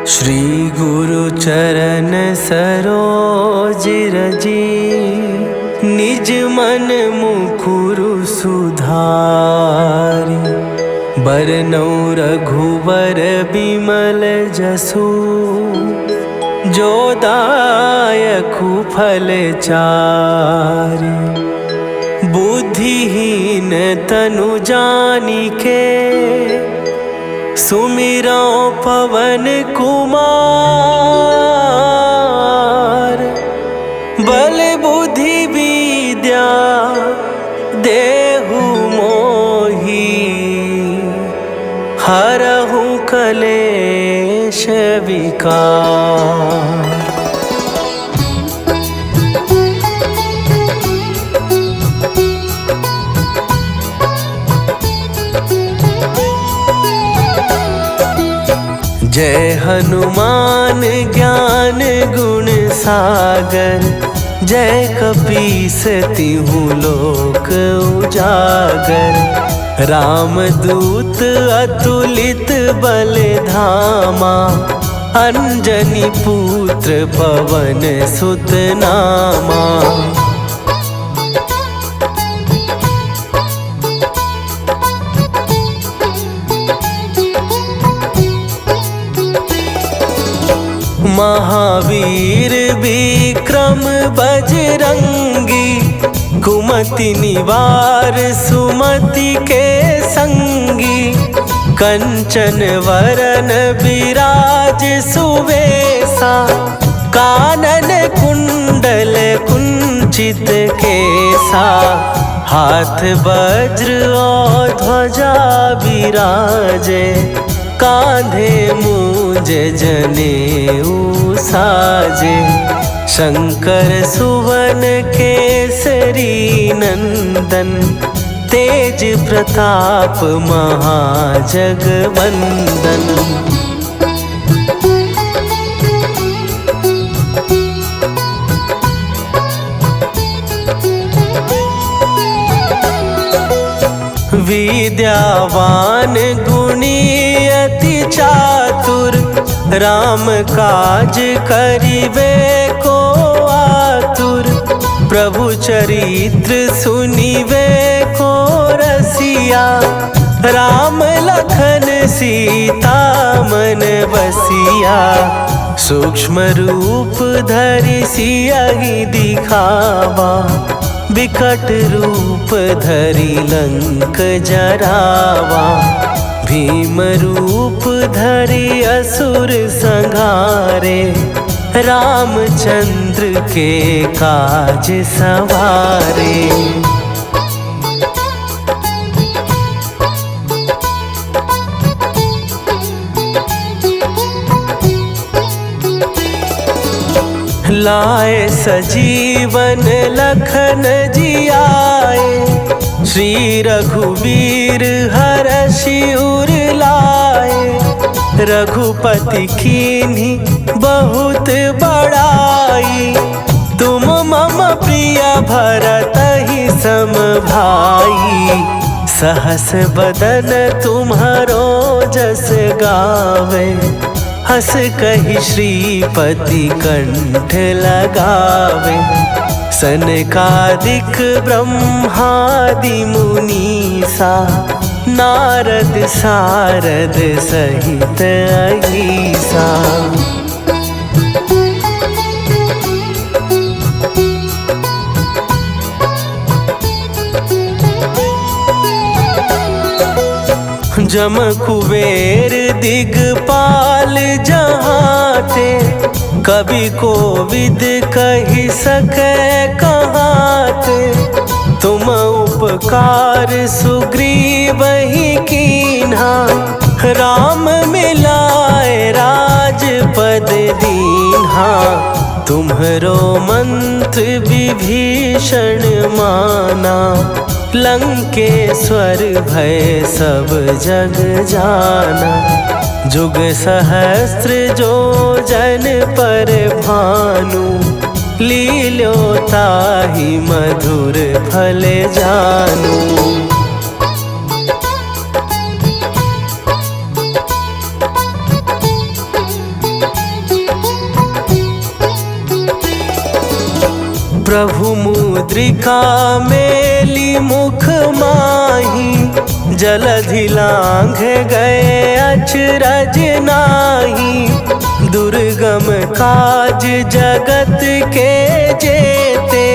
श्री गुरु चरण सरोज रजी, निज मन मुकुरु सुधारि। बरनौ रघुवर बिमल जसु, जो दायकु फल चारि। बुद्धिहीन तनु जानिके, सुमिरौ पवन कुमार। बल बुद्धि विद्या देहु मोहि, हरहु कलेश विकार। जय हनुमान ज्ञान गुण सागर, जय कपीस तिहु लोक उजागर। रामदूत अतुलित बल धामा, अंजनी पुत्र पवन सुत नामा। महावीर विक्रम बजरंगी, कुमति निवार सुमति के संगी। कंचन वरन विराज सुवेसा, कानन कुंडल कुंचित केसा। हाथ वज्र और ध्वजा विराजे, कांधे मूंज जनेऊ साजे। शंकर सुवन केसरी नंदन, तेज प्रताप महाजगवंदन। विद्यावान गुणी अति चातुर, राम काज करिबे को आतुर। प्रभु चरित्र सुनिबे को रसिया, राम लखन सीता मन बसिया। सूक्ष्म रूप धरि सियहि दिखावा, विकट रूप धरि लंक जरावा। भीम रूप धरि असुर संहारे, रामचंद्र के काज सवारे। लाए सजीवन लखन जियाए, श्री रघुवीर हरषि उर लाए। रघुपति कीन्ही बहुत बड़ाई, तुम मम प्रिय भरतहि सम भाई। सहस बदन तुम्हरो जस गावे, हस कहि श्रीपति कंठ लगावे। सनकादिक ब्रह्मादि मुनीसा, नारद सारद सहित अहीसा। जम कुबेर दिगपाल जहाते, कवि कोविद कहि सकै कहाते। तुम उपकार सुग्रीवहि कीन्हा, राम मिलाए राजपद दीन्हा। तुम्हरो मंत्र विभीषण माना, लंकेश्वर भय सब जग जाना। जुग सहस्त्र जो जन पर भानु, लील्यो ताहि मधुर फल जानू। प्रभु मुद्रिका मेली मुख माही, जलधि लांघ गए अचरज नाही। दुर्गम काज जगत के जेते,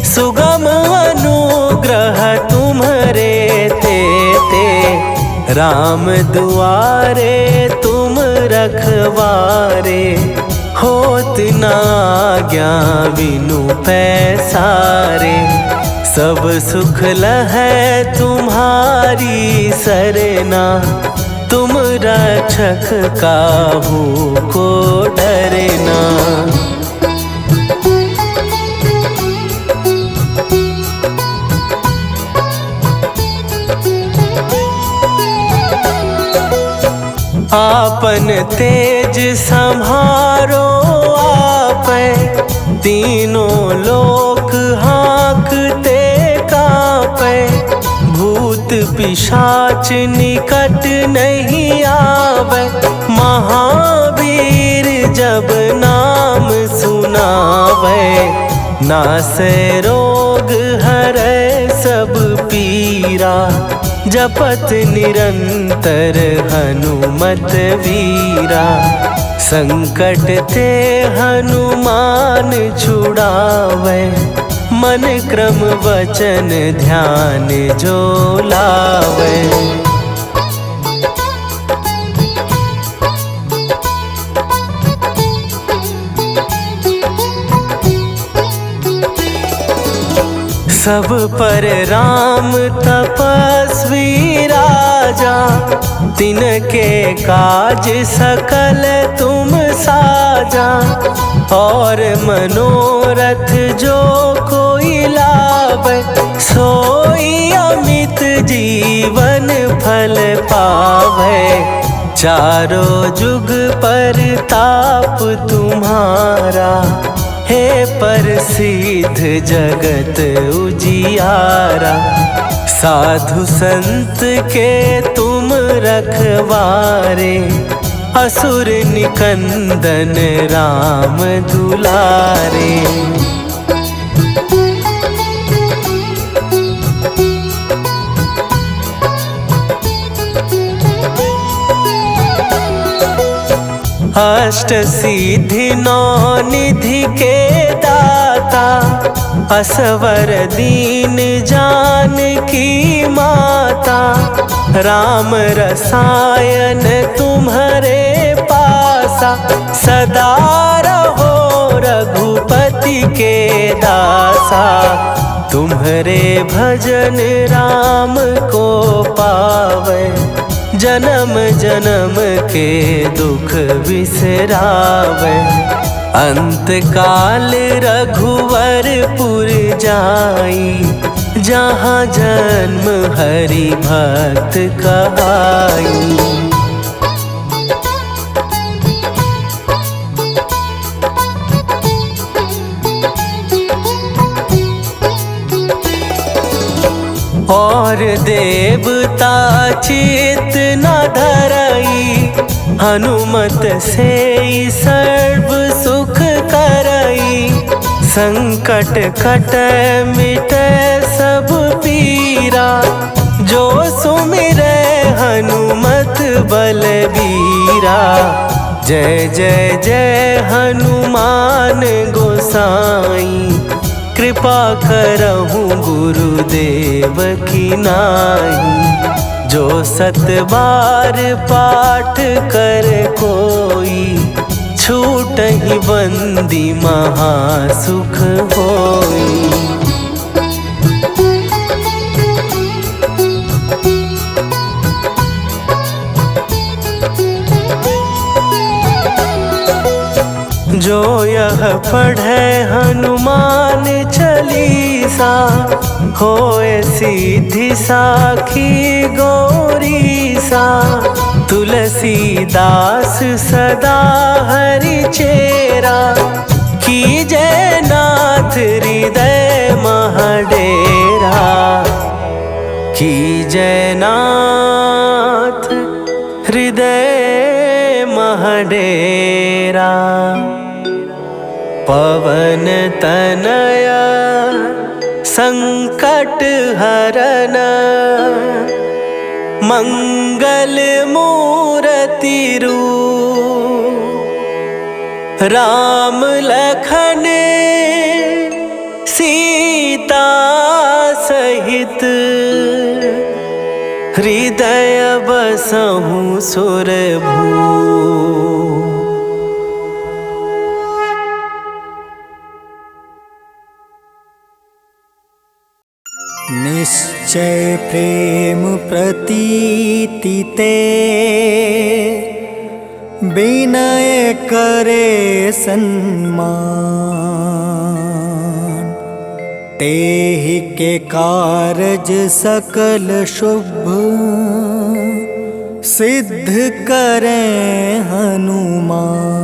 सुगम अनुग्रह तुम्हरे ते। राम दुआरे तुम रखवारे, होत ना आज्ञा बिनु पैसारे। सब सुख लहै तुम्हारी सरना, तुम रक्षक काहू को डरना। आपन तेज संभारो आपै, तीनों लोक हाँकते कांपै। भूत पिशाच निकट नहीं आवे, महावीर जब नाम सुनावे। नासै रोग हरै सब पीरा, जपत निरंतर हनुमत वीरा। संकट ते हनुमान छुड़ावे, मन क्रम वचन ध्यान जो लावे। सब पर राम तपस्वी राजा, तिनके काज सकल तुम साजा। और मनोरथ जो कोई लावे, सोई अमित जीवन फल पावे। चारों जुग परताप तुम्हारा, हे प्रसिद्ध जगत उजियारा। साधु संत के तुम रखवारे, असुर निकंदन राम दुलारे। अष्ट सिद्धि नौ निधि के दाता, असवर दीन जानकी माता। राम रसायन तुम्हारे पासा, सदा रहो रघुपति के दासा। तुम्हारे भजन राम को पावे, जन्म जन्म के दुख बिसरावे। अंत काल रघुवरपुर जाई, जहाँ जन्म हरि भक्त कहाई। और देवता चित न धरई, हनुमत से सर्व सुख करई। संकट कट मिट सब पीरा, जो सुमिरै हनुमत बलबीरा। जय जय जय हनुमान गोसाई, कृपा करहूँ गुरुदेव की नाई। जो सत बार पाठ कर कोई, छूटहि बंदी महासुख होई। जो यह पढ़े हनुमान चालीसा, होए सीधी साखी गौरीसा। तुलसीदास सदा हरि चेरा, कीजय नाथ हृदय महडेरा। कीजय नाथ हृदय महडेरा। पवन तनया संकट हरन मंगल मूर्ति रूप राम लखन सीता सहित हृदय बसहु सुरभूप। निश्चय प्रेम प्रतीति ते विनय करे सन्मान। तेहि के कारज सकल शुभ सिद्ध करें हनुमान।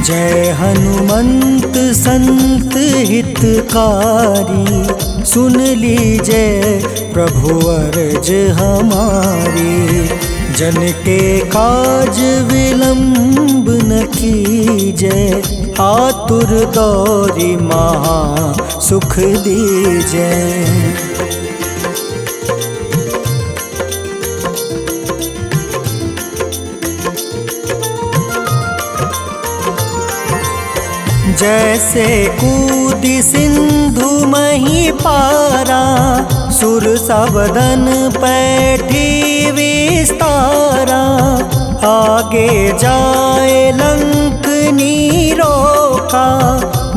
जय हनुमंत संत हितकारी, सुन लीजय प्रभु अर्ज हमारी। जन के काज विलंब न कीजय, आतुर दौरी महा सुख दीजय। जैसे कूदी सिंधु मही पारा, सुरसा बदन पैठी विस्तारा। आगे जाए लंक नीरोका,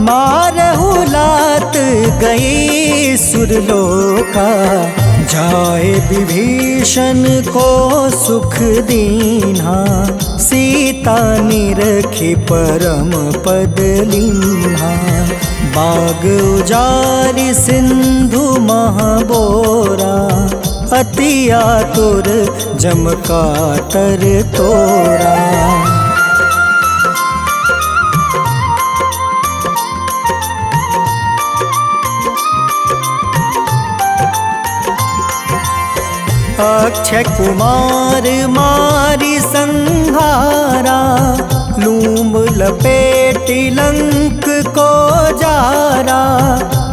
मारहु लात गई सुरलोका। जाए विभीषण को सुख दीन्हा, सीता निरखी परम पद लीन्हा। बाग उजारि सिंधु महाबोरा, अति आतुर जम कातर तोरा। अक्षय कुमार मारी संहारा, लूम लपेटी लंक को जारा।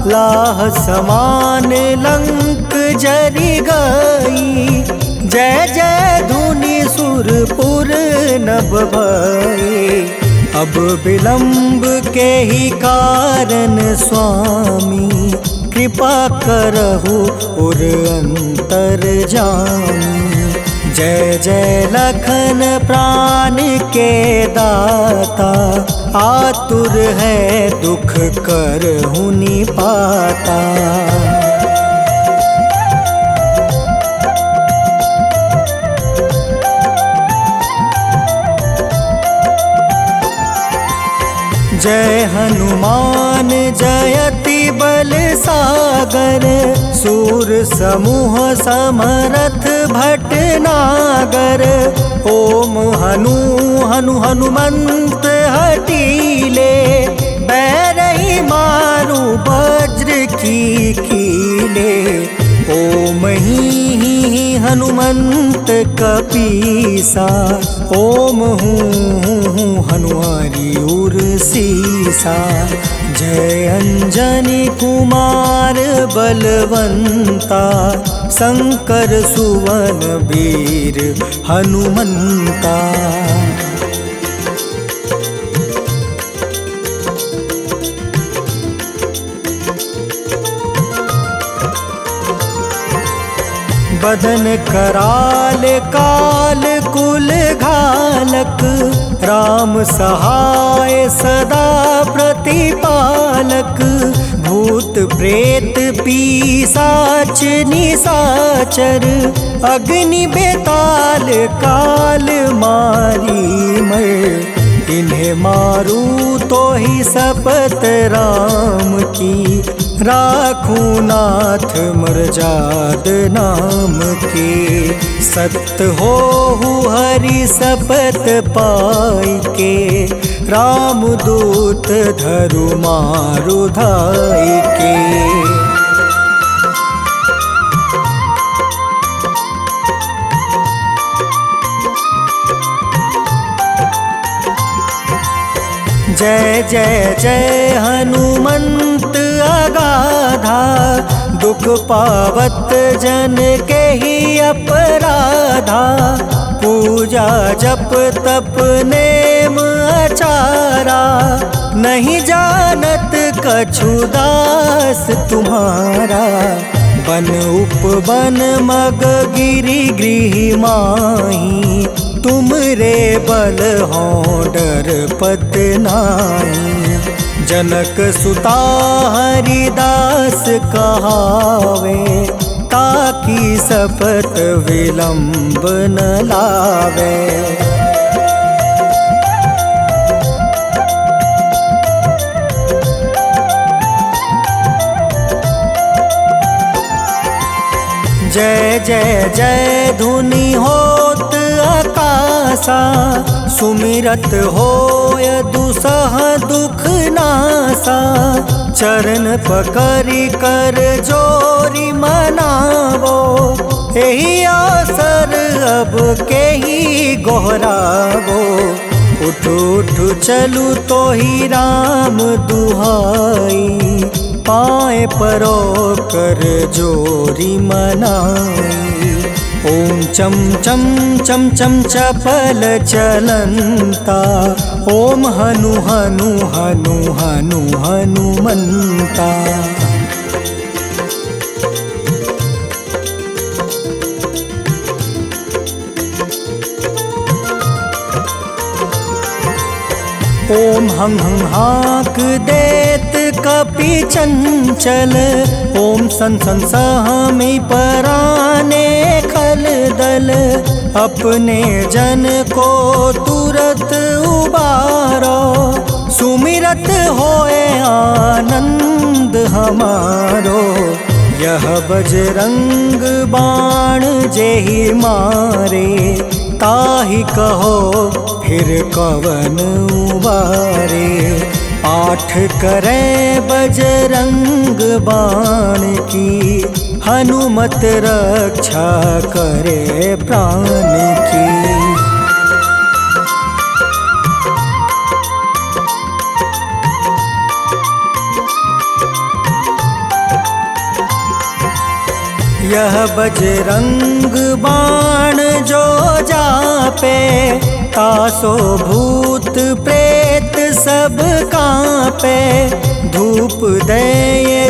लाह समान लंक जरि गई, जय जय धुनि सुरपुर नभ भई। अब विलंब के ही कारण स्वामी, कृपा करहु उर अंतर जामी। जय जय लखन प्राण के दाता, आतुर है दुख करहु निपाता। जय हनुमान जयति बल सागर, सूर समूह समरथ भटनागर। ओम हनु हनु हनुमंत हटीले, बैरही मारू वज्र की कीले। ओम ही हनुमंत कपीसा, ओम हूँ हनुमारी उर सीसा। जय अंजनी कुमार बलवंता, शंकर सुवन वीर हनुमंता। बदन कराल काल कुल घालक, राम सहाय सदा प्रतिपालक। भूत प्रेत पिशाच निशाचर, अग्नि बेताल काल मारी मर। इन्हें मारू तो ही शपथ राम की, राखूं नाथ मर्जाद नाम के। सत्य हो हरि सपत पाई के, रामदूत धरु मारु धाई के। जय जय जय हनुमंत अगाधा, दुख पावत जन के ही अपराधा। पूजा जप तप नेम आचारा, नहीं जानत कछु दास तुम्हारा। बन उपवन मग गिरि गृह माही, तुम रे बल हो डर पत नाई। जनक सुता हरिदास कहावे, ताकि सपत विलंब न लावे। जय जय जय धुनि होत आकाशा, सुमिरत होय दुसह दुख नासा। चरण पकड़ि कर जोरी मनावो, एही आसर अब के ही गोहरावो। उठ उठ चलू तो ही राम दुहाई, पाए परो कर जोरी मनाई। ओम चम चम चम चम चपल चलंता, ओम हनु हनु हनु हनु हनुमंता। ओम हं हं हाक देत कपि चंचल, ओम सन सन सहमी पराने खल दल। अपने जन को तुरत उबारो, सुमिरत होए आनंद हमारो। यह बजरंग बाण जेहि मारे, ताहि कहो फिर कवन उबारे। पाठ करें बजरंग बाण की, हनुमत रक्षा करे प्राण की। यह बजरंग बाण जो जापे, तासो भूत प्रेत सब कांपे। धूप दे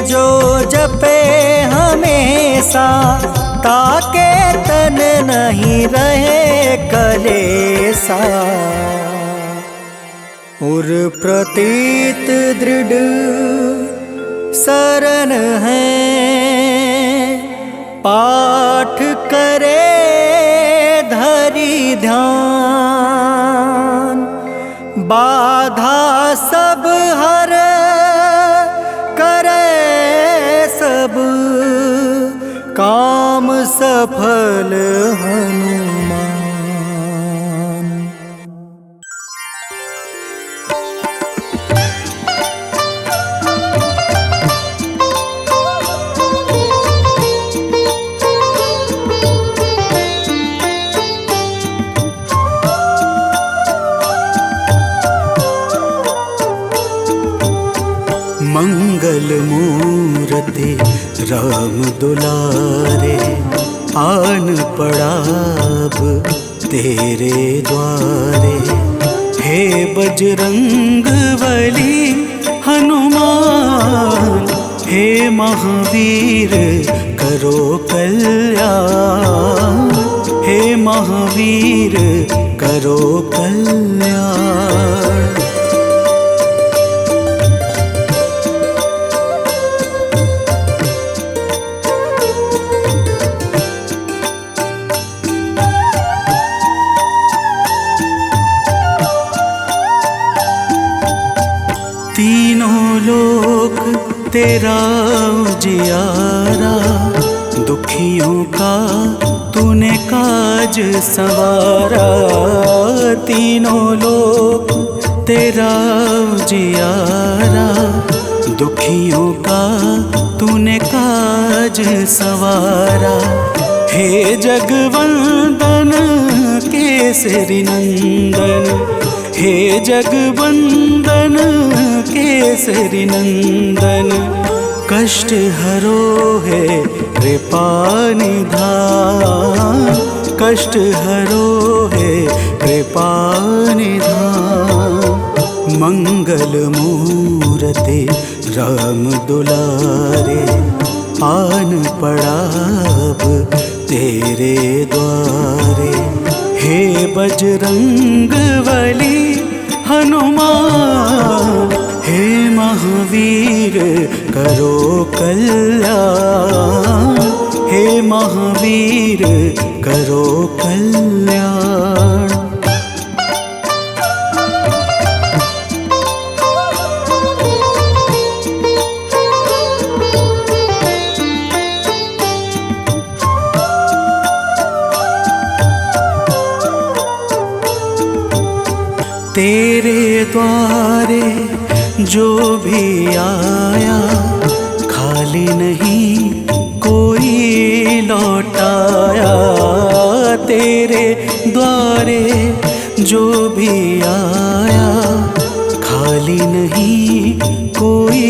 जो जपे हमेशा, ताके तन नहीं रहे कलेसा। उर प्रतीत दृढ़ शरण है, पाठ करे धरि ध्यान। बाधा सब हर करे सब, काम सफल हनुमान। मंगल मूर्ति राम दुलारे, आन पड़ाब तेरे द्वारे। हे बजरंग बली हनुमान, हे महावीर करो कल्याण। हे महावीर करो कल्याण। तीनों लोक तेरा जियारा, दुखियों का तूने काज संवारा। तीनों लोक तेरा जियारा, दुखियों का तूने काज संवारा। हे जगवंदन केसरी नंदन, हे जगवंदन केसरी नंदन, कष्ट हरो है कृपा निधान, कष्ट हरो है कृपा निधान। मंगल मूर्ति राम दुलारे, आन पड़ा अब तेरे द्वारे। हे बजरंग बली हनुमान, हे महावीर करो कल्याण, हे महावीर करो कल्याण। तेरे द्वारे जो भी आया, खाली नहीं कोई लौटाया। तेरे द्वारे जो भी आया, खाली नहीं कोई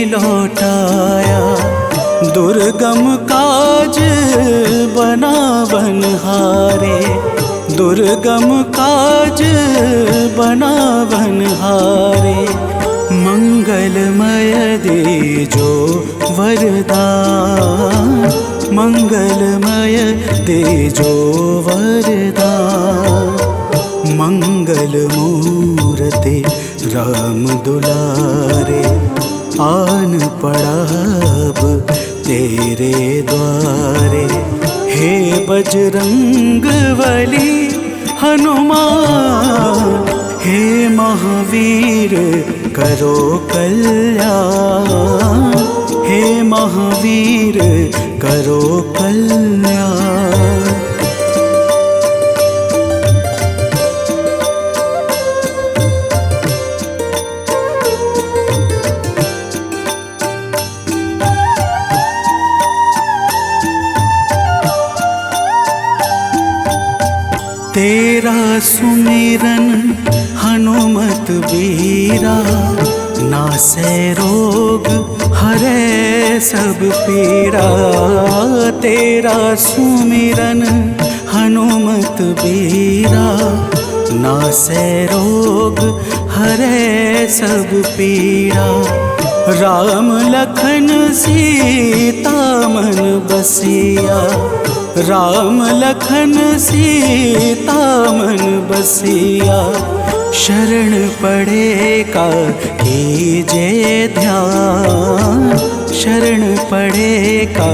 लौटाया। दुर्गम काज बना बनहारे, दुर्गम काज बना बनहारे। मंगलमय दे जो वरदान, मंगलमय दे जो वरदान। मंगल मूर्ति राम दुलारे, आन पड़ा अब तेरे द्वारे। हे बजरंग बली हनुमान, हे महावीर करो कल्याण, हे महावीर करो कल्याण। तेरा सुमिरन हनुमत बीरा, नासै रोग हरै सब पीरा। तेरा सुमिरन हनुमत बीरा, नासै रोग हरै सब पीरा। राम लखन सीता मन बसिया, राम लखन सीता मन बसिया। शरण पड़े का कीजे ध्यान, शरण पड़े का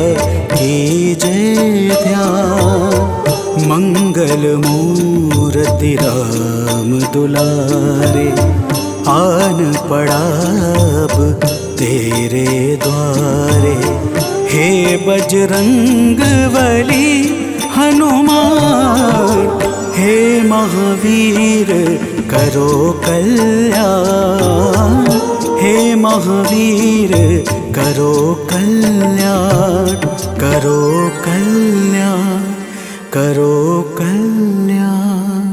कीजे ध्यान। मंगल मूर्ति राम दुलारे, आन पड़ा अब तेरे द्वारे। हे बजरंग बली हनुमान, हे महावीर करो कल्याण, हे महावीर करो कल्याण। करो कल्याण, करो कल्याण।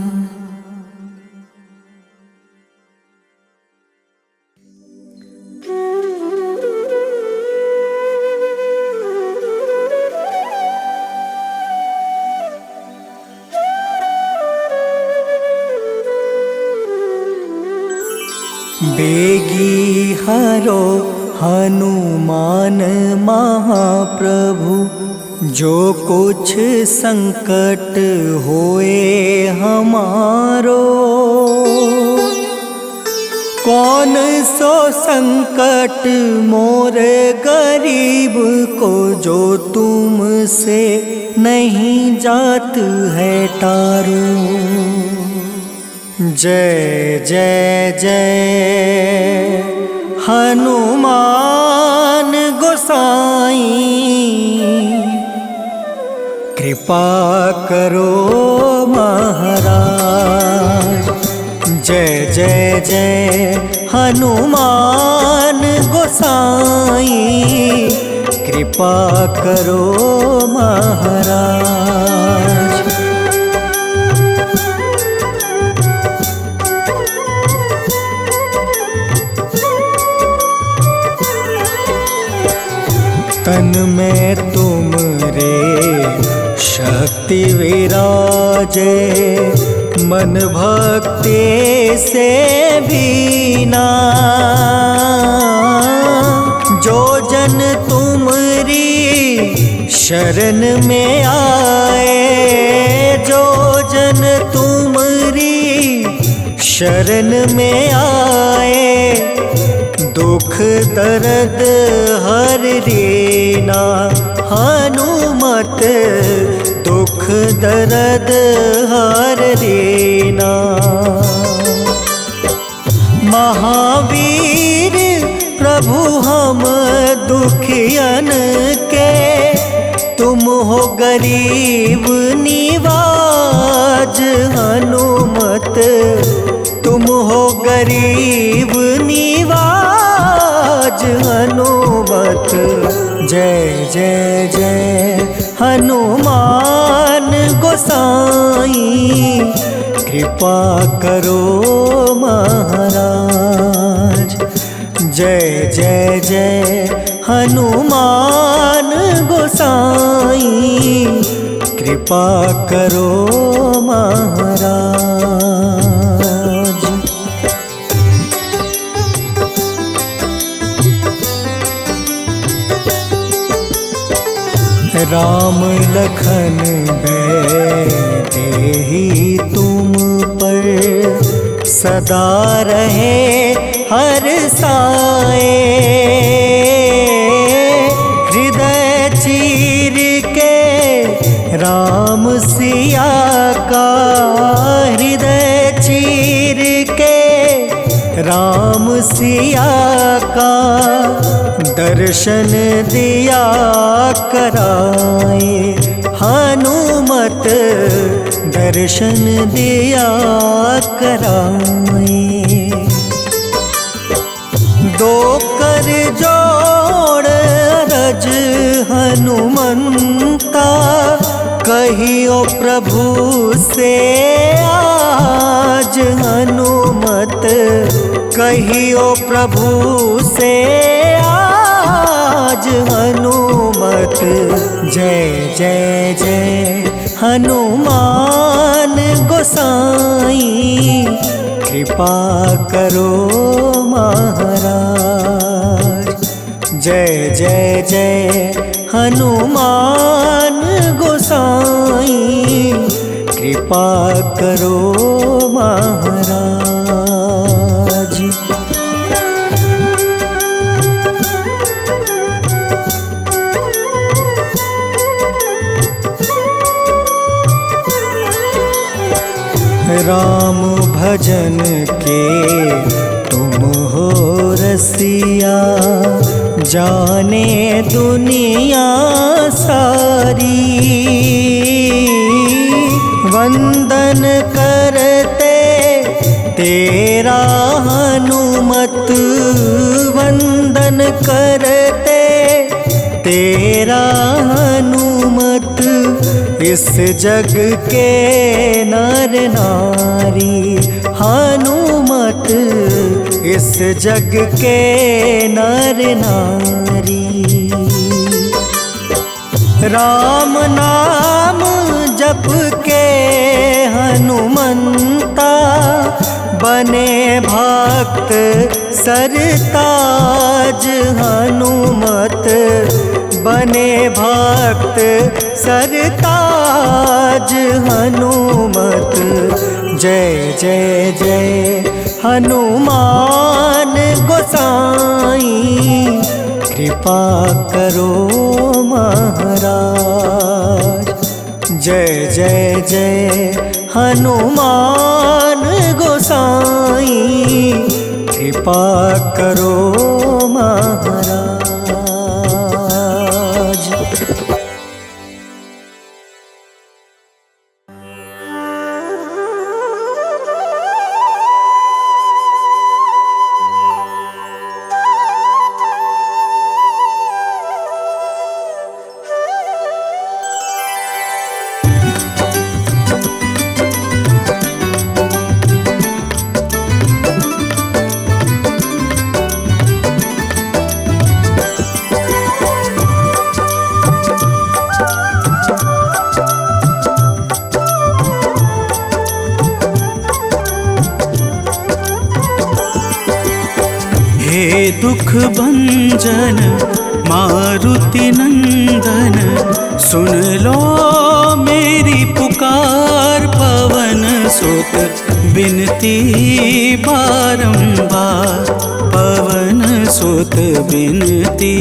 बेगी हरो हनुमान महाप्रभु, जो कुछ संकट होए हमारो। कौन सो संकट मोर गरीब को, जो तुमसे नहीं जात है टारो। जय जय जय हनुमान गोसाई कृपा करो महाराज। जय जय जय हनुमान गोसाई कृपा करो महाराज। तन में तुमरे शक्ति विराजे, मन भक्ति से बीना। जो जन तुमरी शरण में आए, जो जन तुमरी शरण में आए, दुख दर्द हर लेना। हनुमत दुख दर्द हर लेना। महावीर प्रभु हम दुखियन के, तुम हो गरीब निवाज। हनुमत तुम हो गरीब निवाज। हनुमत जय जय जय हनुमान गोसाई कृपा करो महाराज। जय जय जय हनुमान गोसाई कृपा करो महाराज। राम लखन देहि तुम पर, सदा रहे हर साए। हृदय चीर के राम सिया का, हृदय चीर के राम सिया का, दर्शन दिया कराए। हनुमत दर्शन दिया कराए। दो कर जोड़ रज हनुमंता, कहियो प्रभु से आज। हनुमत कहियो प्रभु से आज। हनुमत जय जय जय हनुमान गोसाई कृपा करो महाराज। जय जय जय हनुमान गोसाई कृपा करो महाराज। राम भजन के तुम हो रसिया, जाने दुनिया सारी। वंदन करते तेरा हनुमत, वंदन करते तेरा हनुमत। इस जग के नर नारी हनुमत, इस जग के नर नारी। राम नाम जप के हनुमंता, बने भक्त सरताज। हनुमत बने भक्त सरताज। हनुमत जय जय जय हनुमान गोसाई कृपा करो महाराज। जय जय जय हनुमान गोसाई कृपा करो महाराज। हे दुख भंजन मारुति नंदन, सुन लो मेरी पुकार। पवन सुत बिनती बारंबार, पवन सुत बिनती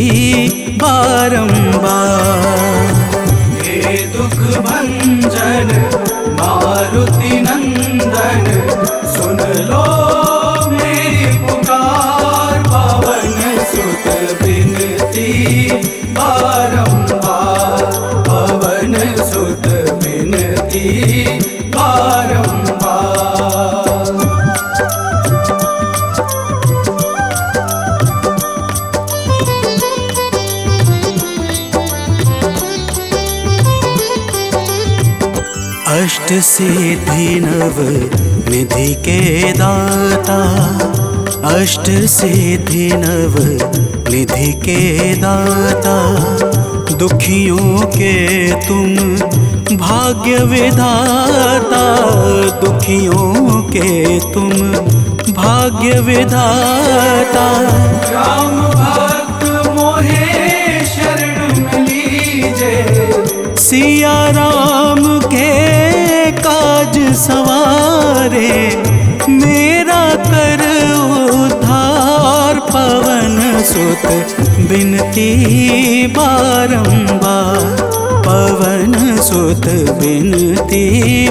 बारंबार। हे दुख भंजन मारुति नंदन, सुन लो मेरी पुकार। पवन सुत बिनती बारंबार, पवन सुत बिनती बारंबार। अष्ट सिद्धि नव निधि के दाता, अष्ट सिद्धि नव निधि के दाता। दुखियों के तुम भाग्य विधाता, दुखियों के तुम भाग्य विधाता। राम भक्त मोहे शरण लीजे, सिया राम के काज सवारे। मेरा कर उद्धार, पवन सुत बिनती बारंबार, पवन सुत बिनती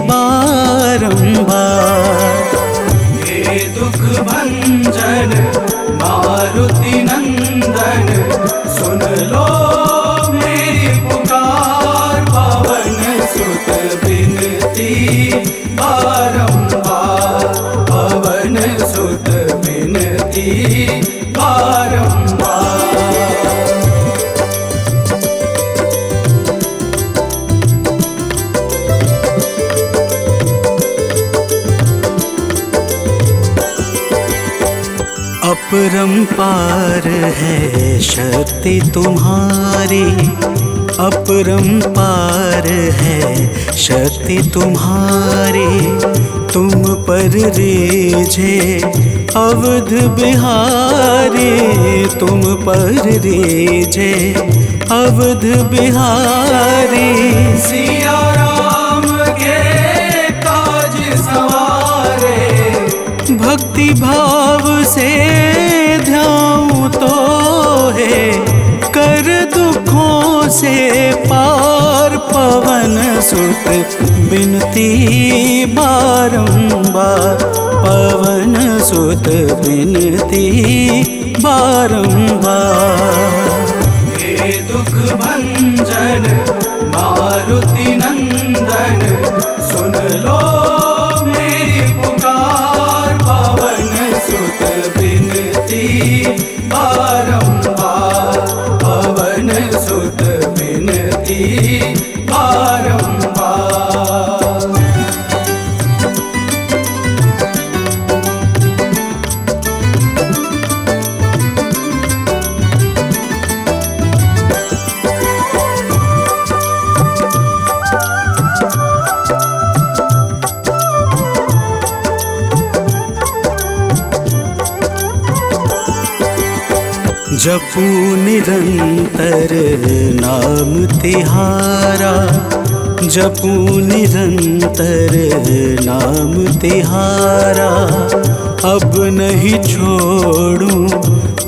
बारंबार। हे दुख भंजन मारुति नंदन, सुन लो मेरी पुकार। पवन सुत बिनती बारंबार, पवन सुत बिनती बारंबार। अपरंपार है शक्ति तुम्हारी, अपरंपार है शक्ति तुम्हारी। तुम पर रीझे अवध बिहारी, तुम पर रीझे अवध बिहारी। सिया राम के काज सवारे, भक्ति भाव से ध्याऊं तो है। कर दुखों से पार, पवन सुत बिनती बारंबार, पवन सुत बिनती बारंबार। हे दुख भंजन मारुति नंदन, सुन लो मेरी पुकार। पवन सुत बिनती बारंबार, पवन सुत बिनती बारंबार। जपू निरंतर नाम तिहारा, जपू निरंतर नाम तिहारा। अब नहीं छोड़ूं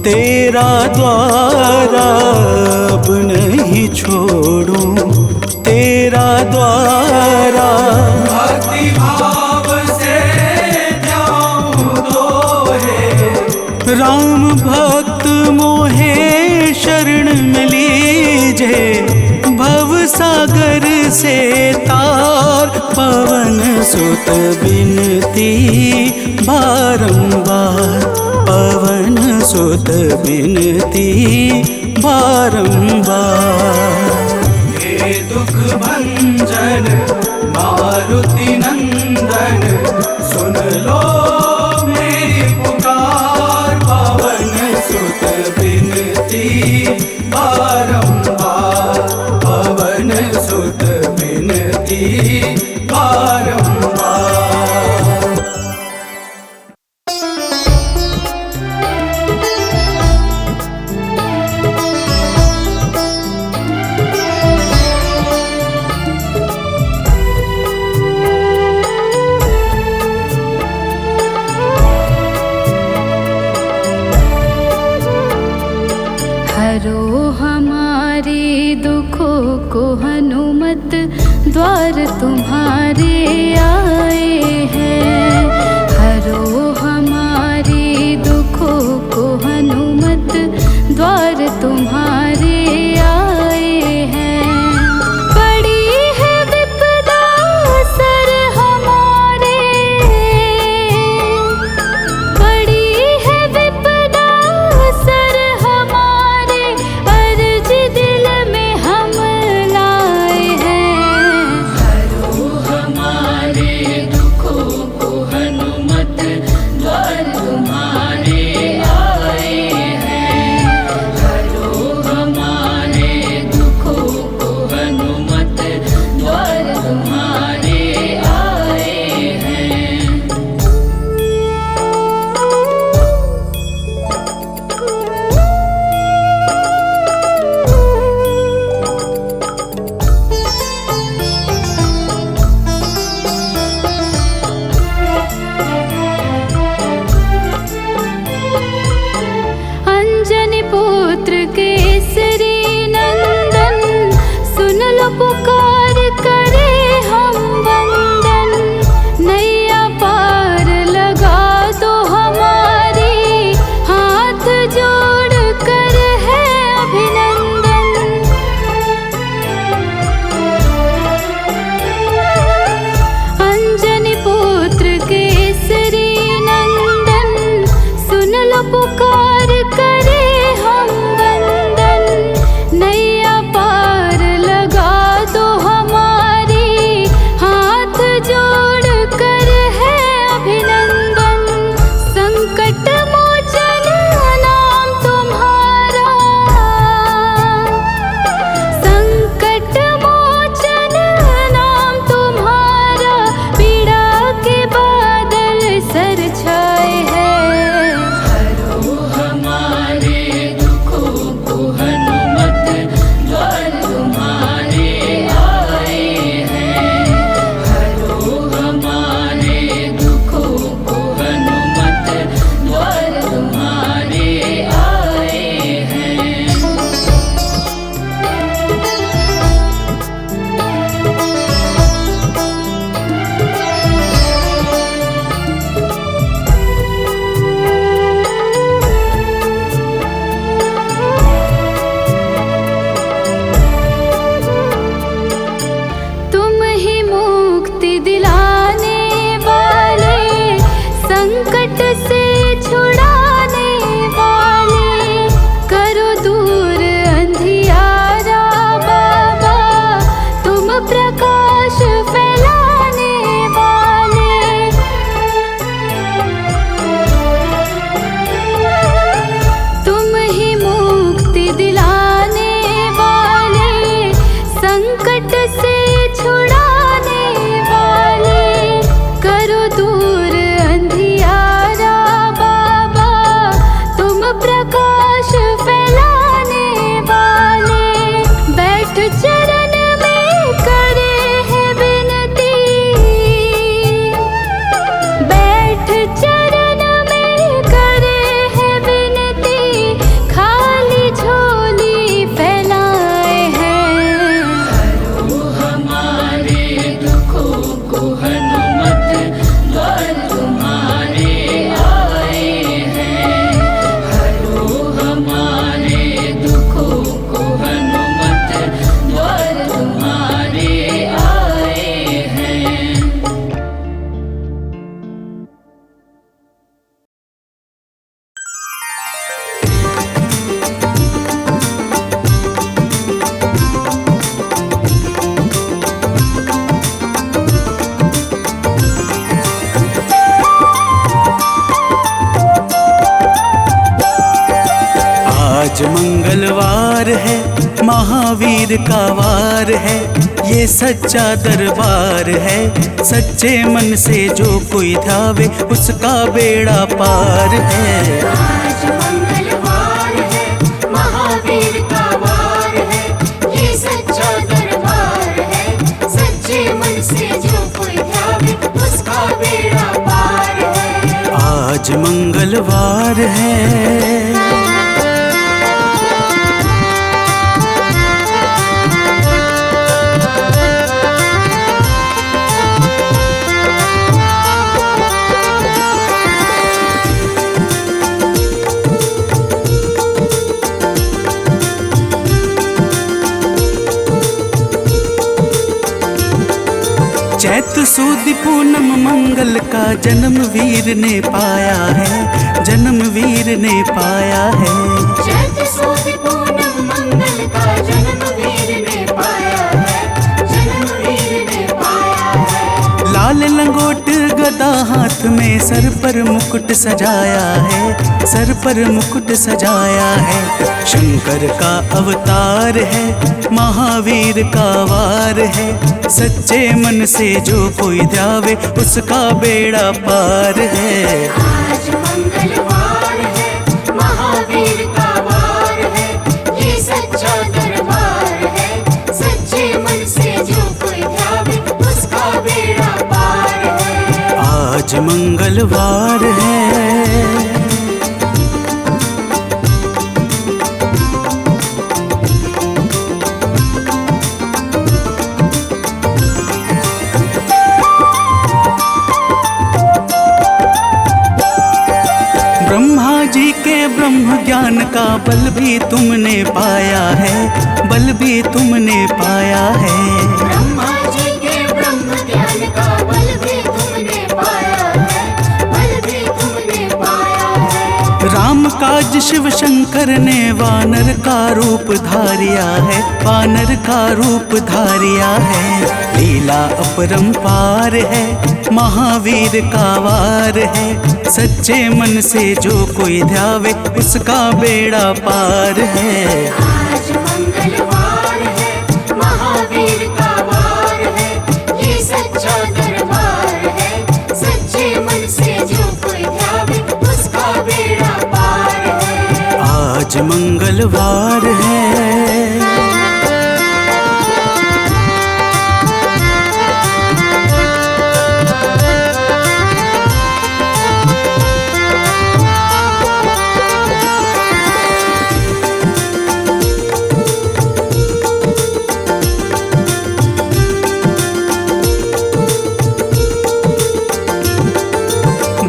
तेरा द्वारा, अब नहीं छोड़ूं तेरा द्वारा। भक्ति भाव से ध्याऊं तो है, सागर से तार, पवन सुत बिनती बारंबार, पवन सुत बिनती बारंबार। हे दुख भंजन मारुति नंदन, सुन लो मेरी पुकार, पवन सुत बिनती बारंबार, पवन सुत बिनती बारंबार। हरो हमारे दुखों को हनुमत, द्वार तुम्हारे आए हैं। हरो हमारे दुखों को हनुमत, द्वार तुम्हारे आए हैं। बड़ी है विपदा सर हमारे, बड़ी है विपदा सर हमारे, अर्ज दिल में हम लाए हैं। हरो हमारे दुखों को महावीर का वार है, ये सच्चा दरबार है। सच्चे मन से जो कोई ध्यावे उसका बेड़ा पार है। आज मंगलवार है, महावीर का वार है, ये सच्चा दरबार है। सच्चे मन से जो कोई ध्यावे उसका बेड़ा पार है। आज मंगलवार है। चैत सुद पूनम मंगल का जन्म वीर ने पाया है, जन्म वीर ने पाया है। चैत सुद पूनम मंगल का जन्म वीर ने पाया है, जन्म वीर ने पाया है। लाल लंगोट गदा हाथ में, सर पर मुकुट सजाया है, सर पर मुकुट सजाया है। शंकर का अवतार है, महावीर का वार है। सच्चे मन से जो कोई ध्यावे उसका बेड़ा पार है। आज मंगलवार है, महावीर का वार है, ये सच्चा दरबार है। सच्चे मन से जो कोई ध्यावे उसका बेड़ा पार है। आज मंगलवार है। ब्रह्मा जी के ब्रह्म ज्ञान का बल भी तुमने पाया है, बल भी तुमने पाया है। ब्रह्मा जी के ब्रह्म ज्ञान का बल भी तुमने पाया है, बल भी तुमने पाया है। राम काज शिव शंकर ने वानर का रूप धारिया है, वानर का रूप धारिया है। लीला अपरंपार है, महावीर का वार है। सच्चे मन से जो कोई ध्यावे उसका बेड़ा पार है। आज मंगलवार है, महावीर का वार है, ये सच्चा दरबार है। सच्चे मन से जो कोई ध्यावे उसका बेड़ा पार है। आज मंगलवार है।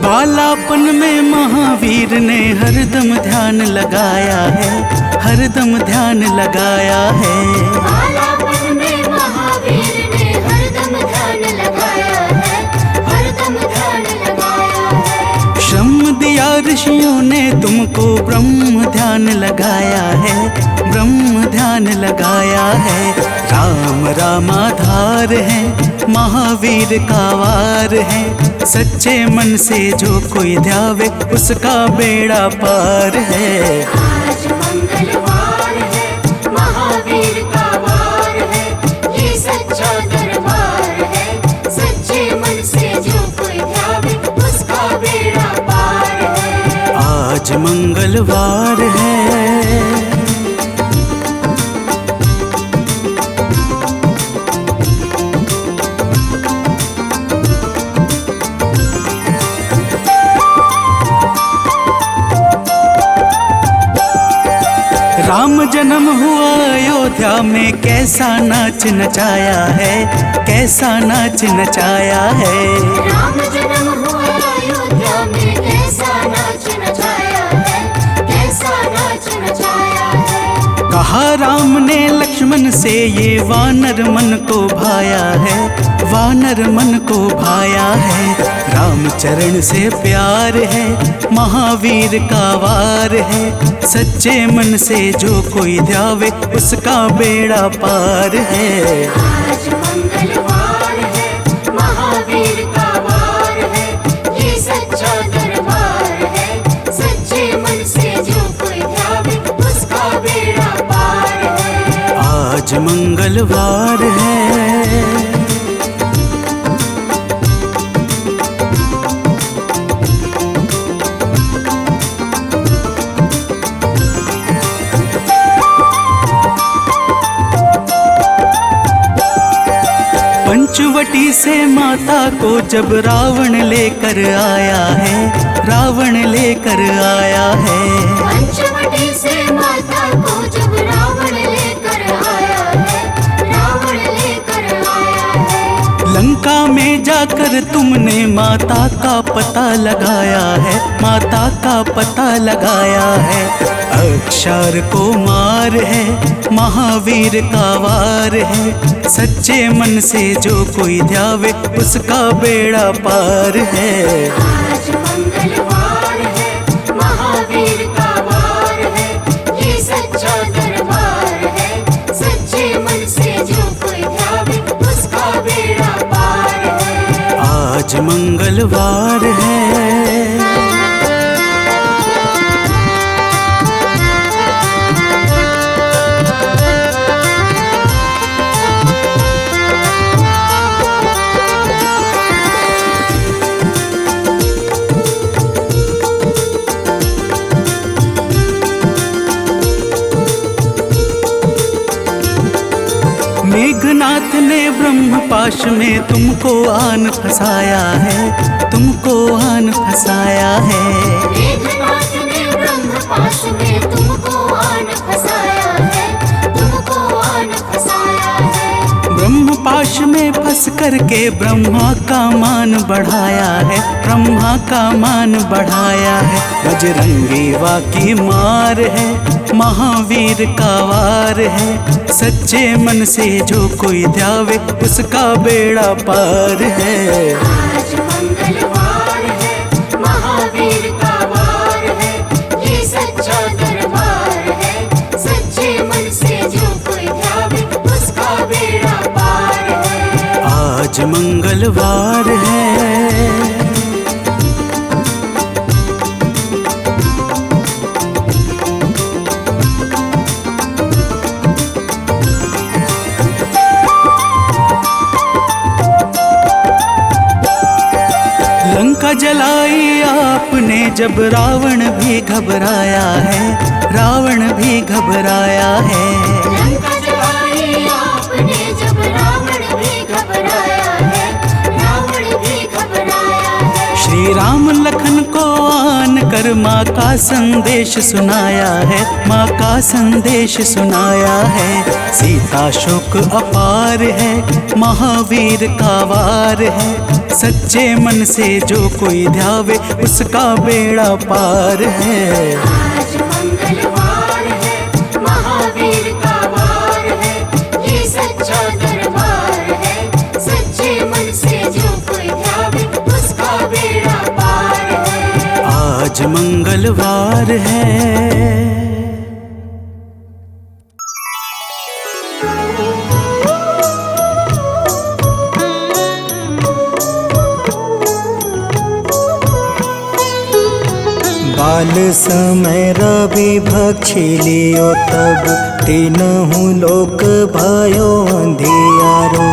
बालापन में महावीर ने हरदम ध्यान लगाया है, हरदम ध्यान लगाया है। बालापन में महावीर ने हरदम ध्यान लगाया है, हरदम ध्यान लगाया है। श्रम दिया ऋषियों ने तुमको, ब्रह्म ध्यान लगाया है, ब्रह्म ध्यान लगाया है। राम रामाधार है, महावीर का वार है। सच्चे मन से जो कोई ध्यावे उसका बेड़ा पार है। आज मंगलवार है, महावीर का वार है, ये सच्चा दरबार है। सच्चे मन से जो कोई ध्यावे उसका बेड़ा पार है। आज मंगलवार है। राम जन्म हुआ अयोध्या में, कैसा नाच नचाया है, कैसा नाच नचाया है। राम जन्म हुआ अयोध्या में, कैसा नाच नचाया है, कैसा नाच नचाया है। कहा राम ने लक्ष्मण से, ये वानर मन को भाया है, वानर मन को भाया है। राम चरण से प्यार है, महावीर का वार है। सच्चे मन से जो कोई ध्यावे उसका बेड़ा पार है। आज मंगलवार है, महावीर का वार है, ये सच्चा दरबार है। सच्चे मन से जो कोई ध्यावे उसका बेड़ा पार है। मंगलवार है। पंचवटी से माता को जब रावण लेकर आया है, रावण लेकर आया है। पंचवटी से माता को जब रावण लेकर आया है, रावण लेकर आया है। लंका में जाकर तुमने माता का पता लगाया है, माता का पता लगाया है। अक्षर को मार है, महावीर का वार है। सच्चे मन से जो कोई ध्यावे उसका बेड़ा पार है। आज मंगलवार है, महावीर का वार है, ये सच्चा दरबार है। सच्चे मन से जो कोई ध्यावे उसका बेड़ा पार है। आज मंगलवार है। मेघनाथ ने ब्रह्मपाश में तुमको आन फंसाया है, तुमको आन फंसाया है। मेघनाथ ने ब्रह्मपाश में तुमको आन फंसाया है, तुमको आन फंसाया है। ब्रह्मपाश में फंस करके ब्रह्मा का मान बढ़ाया है, ब्रह्मा का मान बढ़ाया है। बजरंगी वाकी मार है, महावीर का वार है। सच्चे मन से जो कोई ध्यावे उसका बेड़ा पार है। आज मंगलवार है, महावीर का वार है, ये सच्चा दरबार है। सच्चे मन से जो कोई ध्यावे उसका बेड़ा पार है। आज मंगलवार है। लंका जलाई आपने जब रावण भी घबराया है, रावण भी घबराया है। लंका जलाई आपने जब रावण भी घबराया है, रावण भी घबराया है। श्री राम लखन को आन कर माँ का संदेश सुनाया है, माँ का संदेश सुनाया है। सीता शोक अपार है, महावीर का वार है। सच्चे मन से जो कोई ध्यावे उसका बेड़ा पार है। आज मंगलवार है, महावीर का वार है, ये सच्चा दरबार है। सच्चे मन से जो कोई ध्यावे उसका बेड़ा पार है। आज मंगलवार है। बाल समय रवि भक्षी लियो तब तीनहु लोक भयो अंधियारो।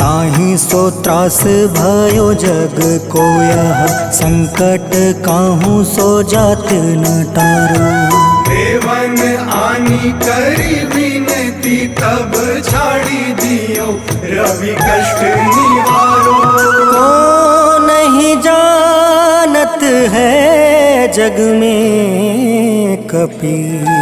ताहि सो त्रास भयो जग को यह संकट काहू सो जात न टारो। देवन आनी करी विनती तब छाड़ी दियो रवि कष्ट निवारो। को नहीं जानत है जग में कपि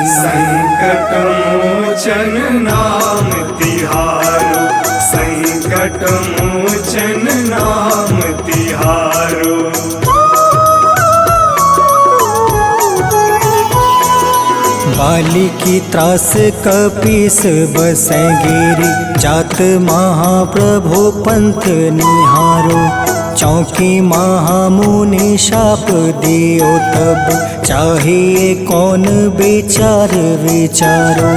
संकट मोचन नाम तिहारो, संकट मोचन नाम तिहारो। बाली की त्रास कपीस बसै गिरी। जात महाप्रभु पंथ निहारो। चौकी महामुनि शाप दियो तब चाहिए कौन विचार विचारो।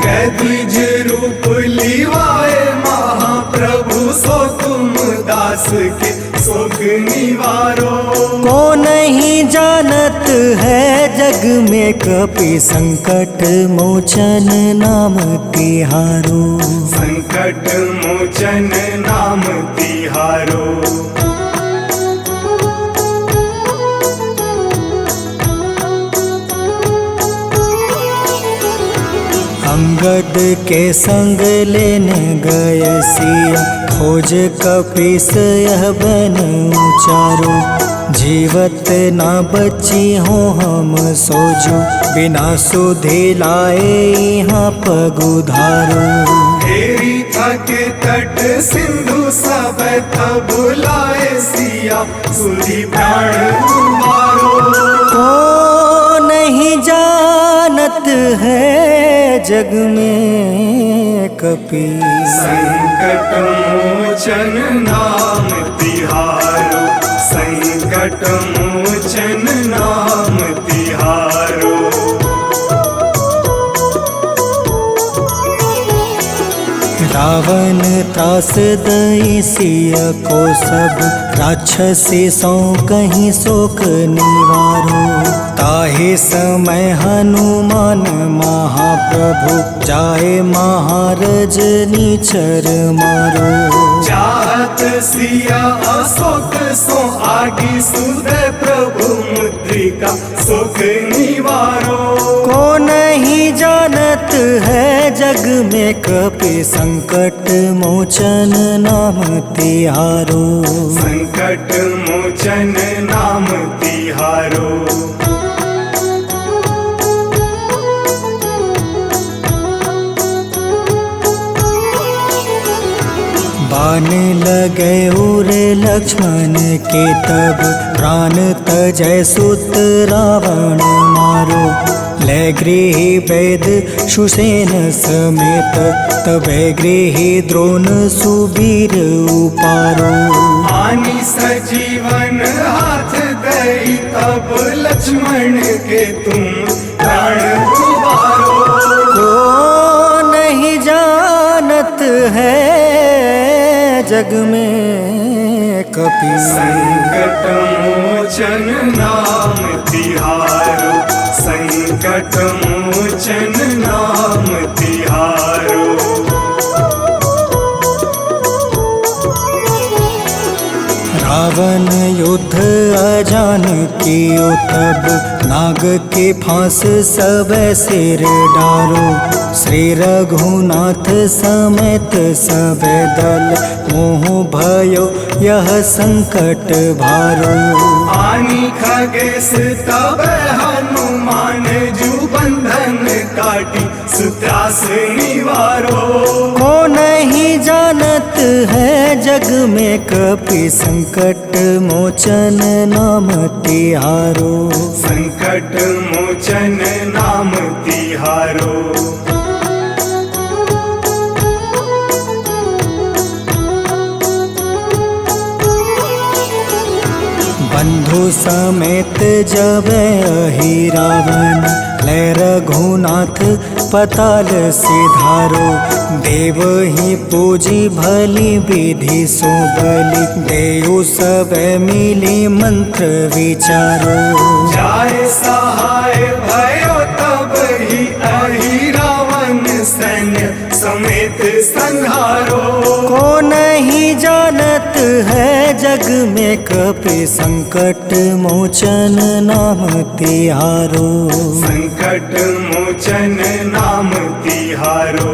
कैद्विज रूप लिवाए महाप्रभु सो तुम दास के शोक निवारो। को नहीं जानत जानत है जग में कपि संकट मोचन नाम तिहारो। संकट मोचन नाम तिहारो। अंगद के संग लेने गए सिया, खोज कपीस यह बन उचारो। जीवत ना बची हो हम सोजो, बिना सुधि लाए यहाँ पग उधारो। घेरी थके तट सिंधु सब तब बुलाए सिया, सुधि प्राण तुम्हारो। को नहीं जानत है जग में कपि संकट मोचन नाम तिहारो। संकट मोचन नाम तिहारो। रावण त्रास दई सिया को सब, राक्षसी सौ कहीं शोक निवारो। ताहि समय हनुमान महाप्रभु, जाए महारज नीचर मारो। चाहत सिया अशोक सो आगी, सुदय प्रभु मुद्रिका सुख निवारो। को नहीं जानत है जग में कपि संकट मोचन नाम तिहारो। संकट मोचन नाम तिहारो। बाण लगे उरे लक्ष्मण के तब, प्राण तजय सुत रावण मारो। ले गृही वैद सुसेन समेत, तबे गृही द्रोण सुबीर उपारो। आनी सजीवन हाथ दई, तब लक्ष्मण के तुम प्राण उबारो। को नहीं जानत है जग में कपि संकट मोचन नाम तिहारो। संकट मोचन नाम तिहारो। रावण युद्ध अजान कियो तब, नाग के फांस सब सिर डारो। श्री रघुनाथ समेत सब दल, मोह भयो यह संकट भारो। आनी खगेश तब हनुमान, जू बंधन काटी सुत्रास निवारो। को नहीं जानत है जग में कपि संकट मोचन नाम तिहारो। संकट मोचन नाम तिहारो। बंधु समेत जब अहि रावण, ले रघुनाथ पताल सिधारो। देव ही पूजी भली विधि सो बलि, देव सब मिली मंत्र विचारो। जाए सहाय भयो तब ही अहि रावण, सैन्य समेत संहारो। को नहीं जानत है जग में कपि संकट मोचन नाम तिहारो। संकट मोचन नाम तिहारो।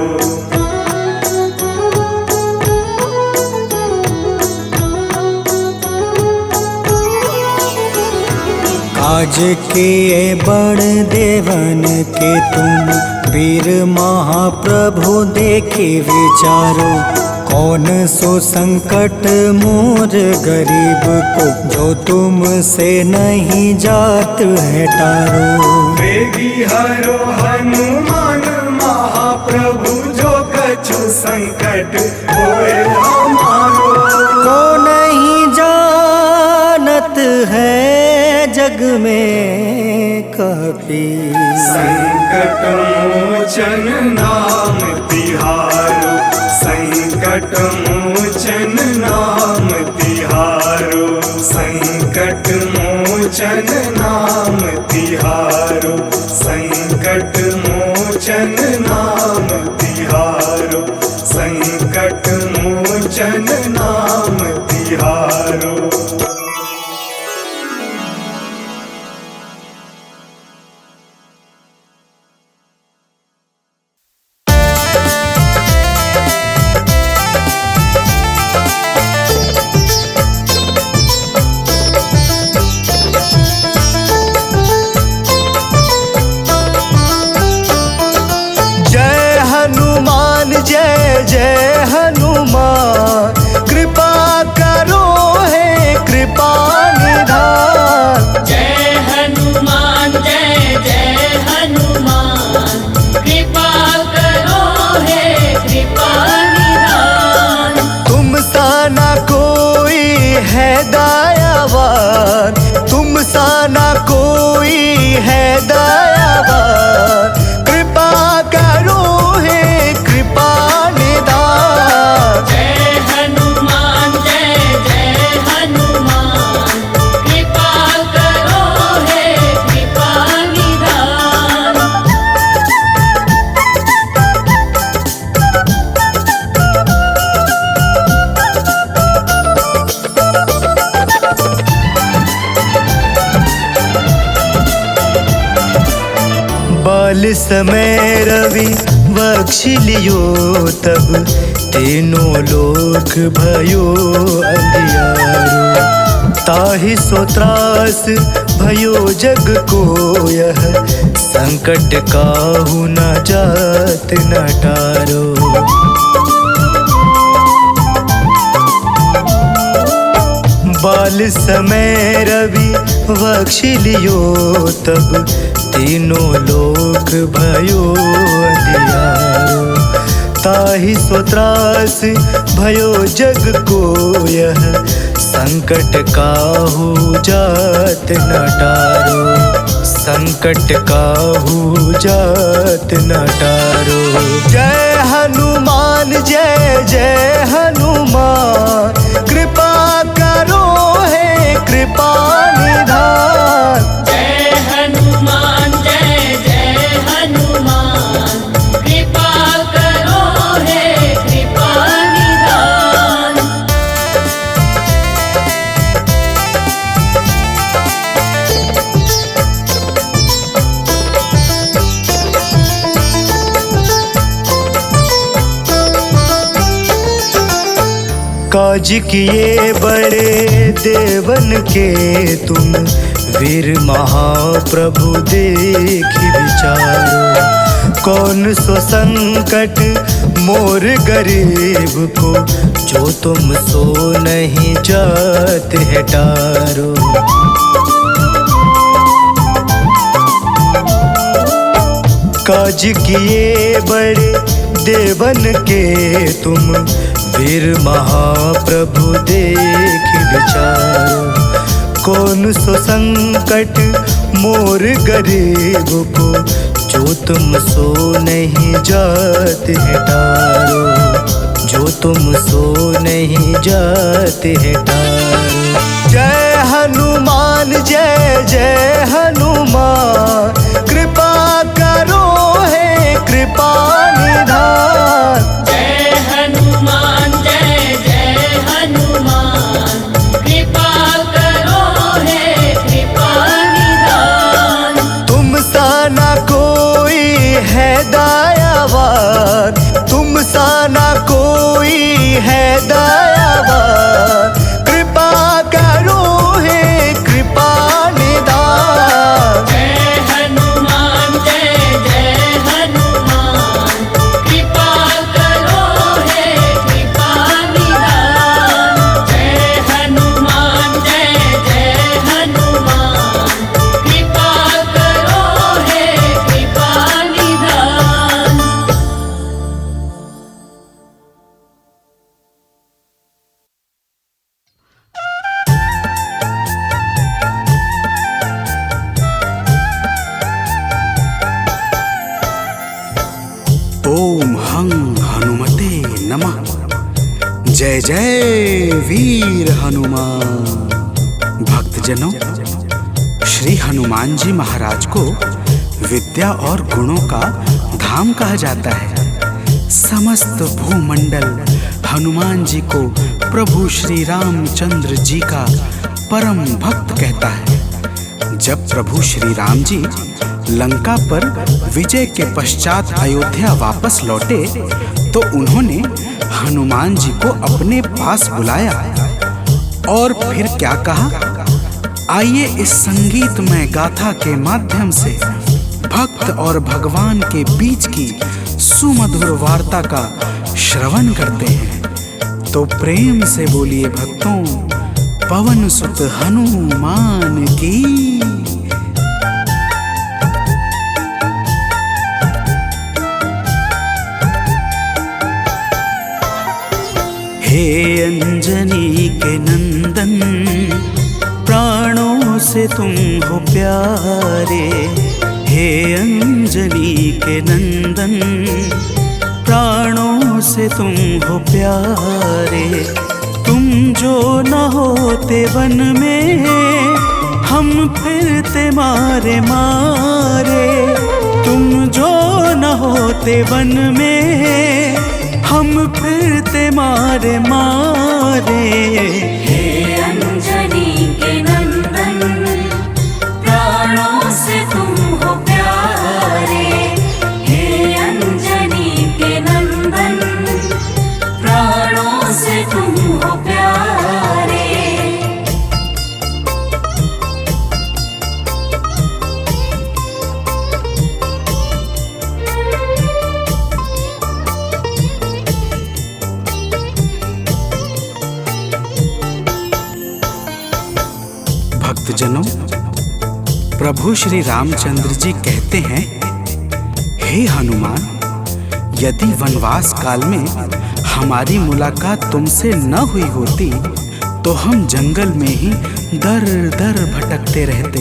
काज किए बड़ देवन के तुम, वीर महाप्रभु देखे विचारो। कौन सो संकट मोर गरीब को, जो तुमसे नहीं जात है टारो। वेगी हरो हनुमान महाप्रभु, जो कछु संकट होए हमारो। को नहीं जानत है जग में कपि संकट मोचन नाम तिहारो। संकट मोचन नाम तिहारो। संकट मोचन मोचन नाम तिहारो, संकट मोचन नाम तिहारो, संकट मोचन नाम तिहारो। जय जय हनुमान, कृपा करो हे कृपा निधान। जय हनुमान जय जय हनुमान, कृपा करो हे कृपा निधान। तुम सा ना कोई है दयावान, तुम सा ना कोई है दयावान, कृपा करो हे कृपा निधान। जय हनुमान जय जय हनुमान, कृपा करो हे कृपा निधान। बाल समय रवि बख्श लियो, तब तीनों लोक भयो अंधियारो। ताहि सो त्रास भयो जग को, यह संकट काहू न जात न टारो। बाल समय रवि बख्श लियो, तब तीनों लोक भयो अंधियारो। ताहि सो त्रास भयो जग को, यह संकट काहू जात न टारो, संकट काहू जात न टारो। जय हनुमान जय जय हनुमान, कृपा करो हे कृपा निधान। जय हनुमान जय जय हनुमान, कृपा करो हे कृपा निधान। काज किए बड़े देवन के तुम, वीर महाप्रभु देखि विचारो। कौन सो संकट मोर गरीब को, जो तुम सो नहीं जात है टारो। काज किए बड़े देवन के तुम, वीर महाप्रभु देखि विचारो। कौन सो संकट मोर गरीब को, जो तुम सो नहीं जात है टारो, जो तुम सो नहीं जात है टारो। जय हनुमान जय जय हनुमान, कृपा करो हे कृपा निधान। जय हनुमान जय जय हनुमान, कृपा करो हे कृपा निधान। तुम सा ना कोई है दयावान, तुम सा ना कोई है दयावान, कृपा करो हे कृपा निधान। जय हनुमान जय जय हनुमान, कृपा करो हे कृपा निधान। जय हनुमान जय जय हनुमान, कृपा करो हे कृपा निधान। ओम हं हनुमते नमः। जय जय वीर हनुमान। भक्तजनों, श्री हनुमान जी महाराज को विद्या और गुणों का धाम कहा जाता है। समस्त भूमंडल हनुमान जी को प्रभु श्री रामचंद्र जी का परम भक्त कहता है। जब प्रभु श्री राम जी लंका पर विजय के पश्चात अयोध्या वापस लौटे तो उन्होंने हनुमान जी को अपने पास बुलाया और फिर क्या कहा, आइए इस संगीतमय गाथा के माध्यम से भक्त और भगवान के बीच की सुमधुर वार्ता का श्रवण करते हैं। तो प्रेम से बोलिए भक्तों, पवन सुत हनुमान की। हे अंजनी के नंदन, प्राणों से तुम हो प्यारे। हे अंजनी के नंदन, प्राणों से तुम हो प्यारे। तुम जो न होते वन में हम फिरते मारे मारे। तुम जो न होते वन में हम फिरते मारे मारे। हे अंजनी के नंदन, प्राणों से तुम हो प्यारे। हे अंजनी के नंदन, प्राणों से तुम हो प्यारे। भक्तजनों, प्रभु श्री रामचंद्र जी कहते हैं, हे हनुमान, यदि वनवास काल में हमारी मुलाकात तुमसे न हुई होती तो हम जंगल में ही दर दर भटकते रहते।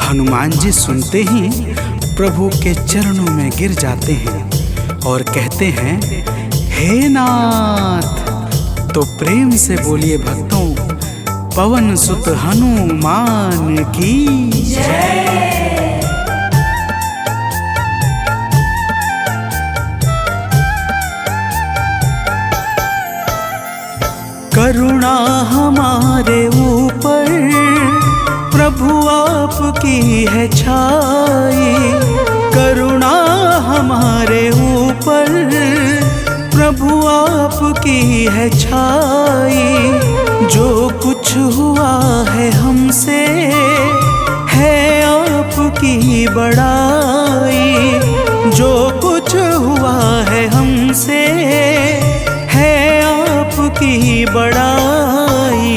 हनुमान जी सुनते ही प्रभु के चरणों में गिर जाते हैं और कहते हैं, हे नाथ। तो प्रेम से बोलिए भक्तों, पवन सुत हनुमान की जय। करुणा हमारे ऊपर प्रभु आपकी है छाई। करुणा हमारे ऊपर प्रभु आपकी है छाई। जो कुछ हुआ है हमसे है आपकी बड़ाई। जो कुछ हुआ है हमसे है आपकी बड़ाई।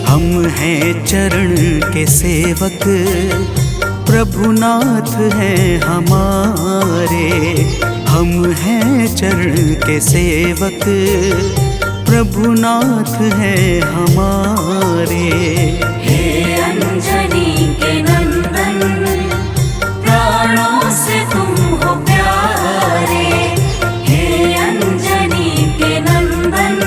हम हैं चरण के सेवक, प्रभुनाथ हैं हमारे। हम हैं चरण के सेवक, प्रभुनाथ हैं हमारे। हे अंजनी के नंदन, प्राणों से तुम हो प्यारे। हे अंजनी के नंदन,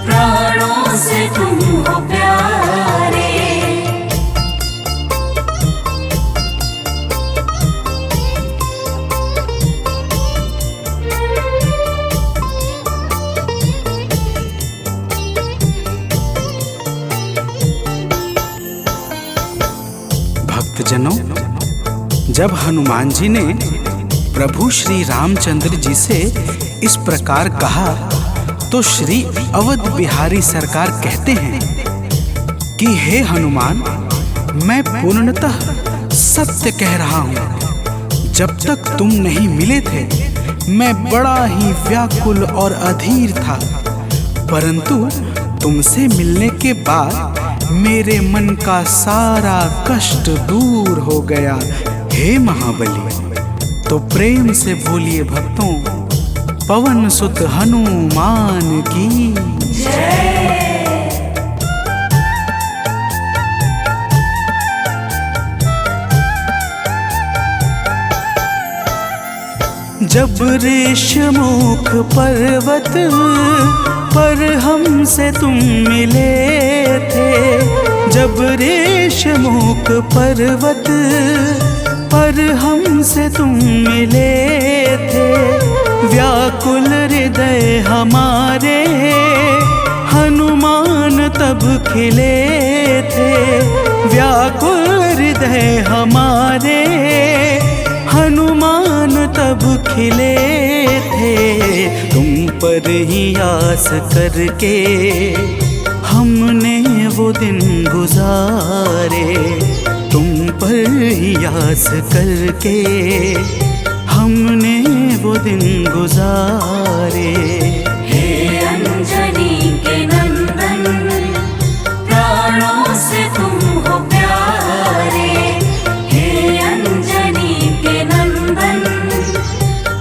प्राणों से तुम हो प्यारे। भक्तजनों, जब हनुमान जी ने प्रभु श्री रामचंद्र जी से इस प्रकार कहा तो श्री अवध बिहारी सरकार कहते हैं कि हे हनुमान, मैं पूर्णतः सत्य कह रहा हूँ। जब तक तुम नहीं मिले थे मैं बड़ा ही व्याकुल और अधीर था, परंतु तुमसे मिलने के बाद मेरे मन का सारा कष्ट दूर हो गया। हे महाबली, तो प्रेम से बोलिए भक्तों, पवन सुत हनुमान की जय। जब ऋषमुख पर्वत पर हमसे तुम मिले थे, जब रेशमुख पर्वत पर हमसे तुम मिले थे, व्याकुल हृदय हमारे हनुमान तब खिले थे। व्याकुल हृदय हमारे हनुमान तब खिले थे। तुम पर ही आस करके हमने वो दिन गुजारे, तुम पर ही आस करके हमने वो दिन गुजारे। हे अंजनी के नंदन, प्राणों से तुम हो प्यारे। हे अंजनी के नंदन,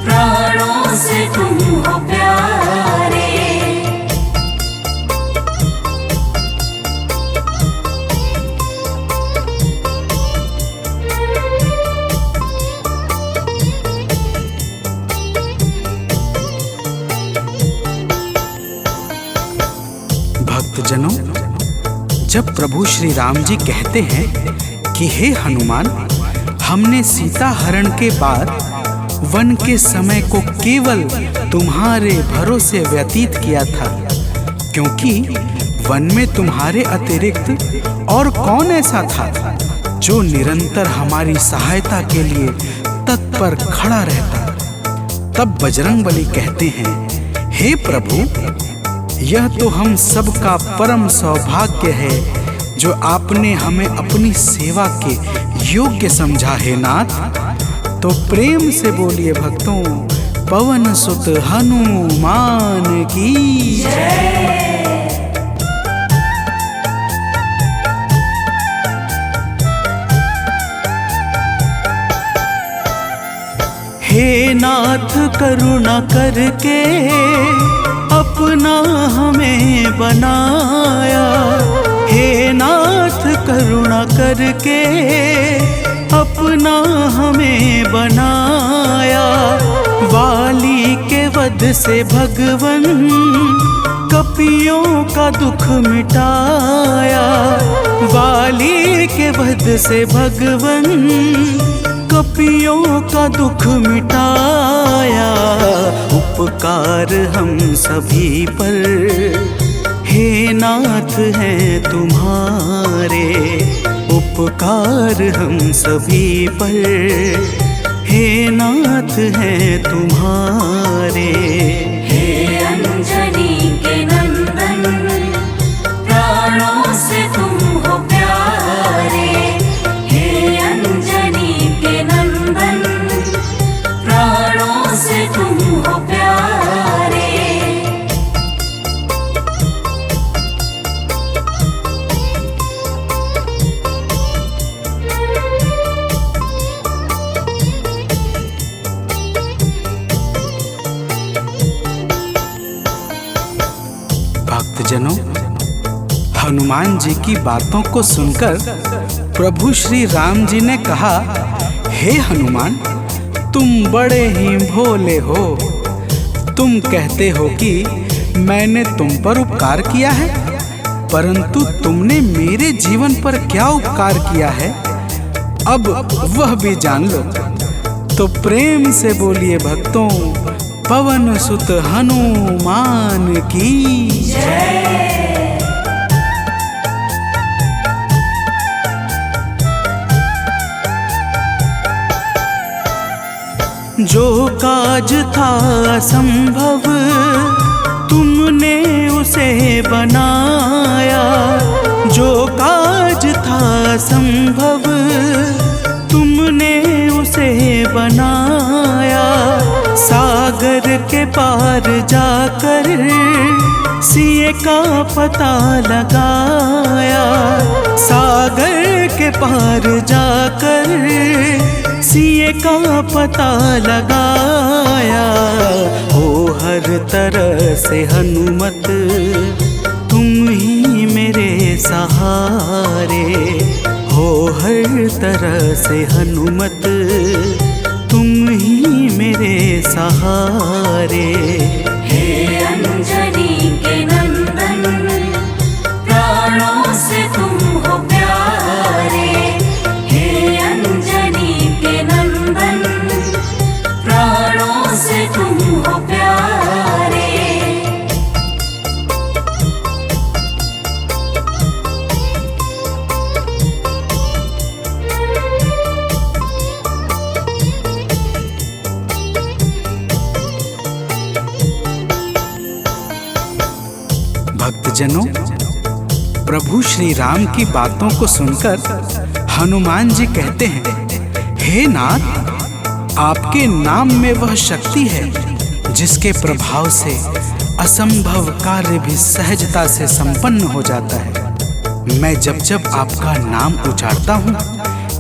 प्राणों से तुम हो प्यारे। भक्तजनों, जब प्रभु श्री राम जी कहते हैं कि हे हनुमान, हमने सीता हरण के बाद वन के समय को केवल तुम्हारे भरोसे व्यतीत किया था, क्योंकि वन में तुम्हारे अतिरिक्त और कौन ऐसा था जो निरंतर हमारी सहायता के लिए तत्पर खड़ा रहता। तब बजरंगबली कहते हैं, हे प्रभु, यह तो हम सबका परम सौभाग्य है जो आपने हमें अपनी सेवा के योग्य समझा है नाथ। तो प्रेम से बोलिए भक्तों, पवन सुत हनुमान की जय। हे नाथ करुणा करके अपना हमें बनाया। हे नाथ करुणा करके अपना हमें बनाया। वाली के वध से भगवन कपियों का दुख मिटाया। वाली के वध से भगवन कपियों का दुख मिटाया। उपकार हम सभी पर हे नाथ हैं तुम्हारे। उपकार हम सभी पर हे नाथ हैं तुम्हारे। हे अंजनी के नंदन, प्राणों से तुम हो प्यारे। हे अंजनी के नंदन, प्राणों से तुम हो प्यारे। भक्तजनों, हनुमान जी की बातों को सुनकर प्रभु श्री राम जी ने कहा, हे हनुमान, तुम बड़े ही भोले हो। तुम कहते हो कि मैंने तुम पर उपकार किया है, परंतु तुमने मेरे जीवन पर क्या उपकार किया है, अब वह भी जान लो। तो प्रेम से बोलिए भक्तों, पवन सुत हनुमान की जय। जो काज था असंभव तुमने उसे बनाया। जो काज था असंभव तुमने उसे बनाया। सागर के पार जाकर सिए का पता लगाया। सागर के पार जाकर सिए का पता लगाया। हो हर तरह से हनुमत तुम ही मेरे सहारे। हो हर तरह से हनुमत तुम ही मेरे सहारे। हे अंजनी के नंदन, प्राणों से तुम हो भक्तजनों, प्रभु श्री राम की बातों को सुनकर हनुमान जी कहते हैं, हे नाथ, आपके नाम में वह शक्ति है जिसके प्रभाव से असंभव कार्य भी सहजता से संपन्न हो जाता है। मैं जब जब आपका नाम उचारता हूँ,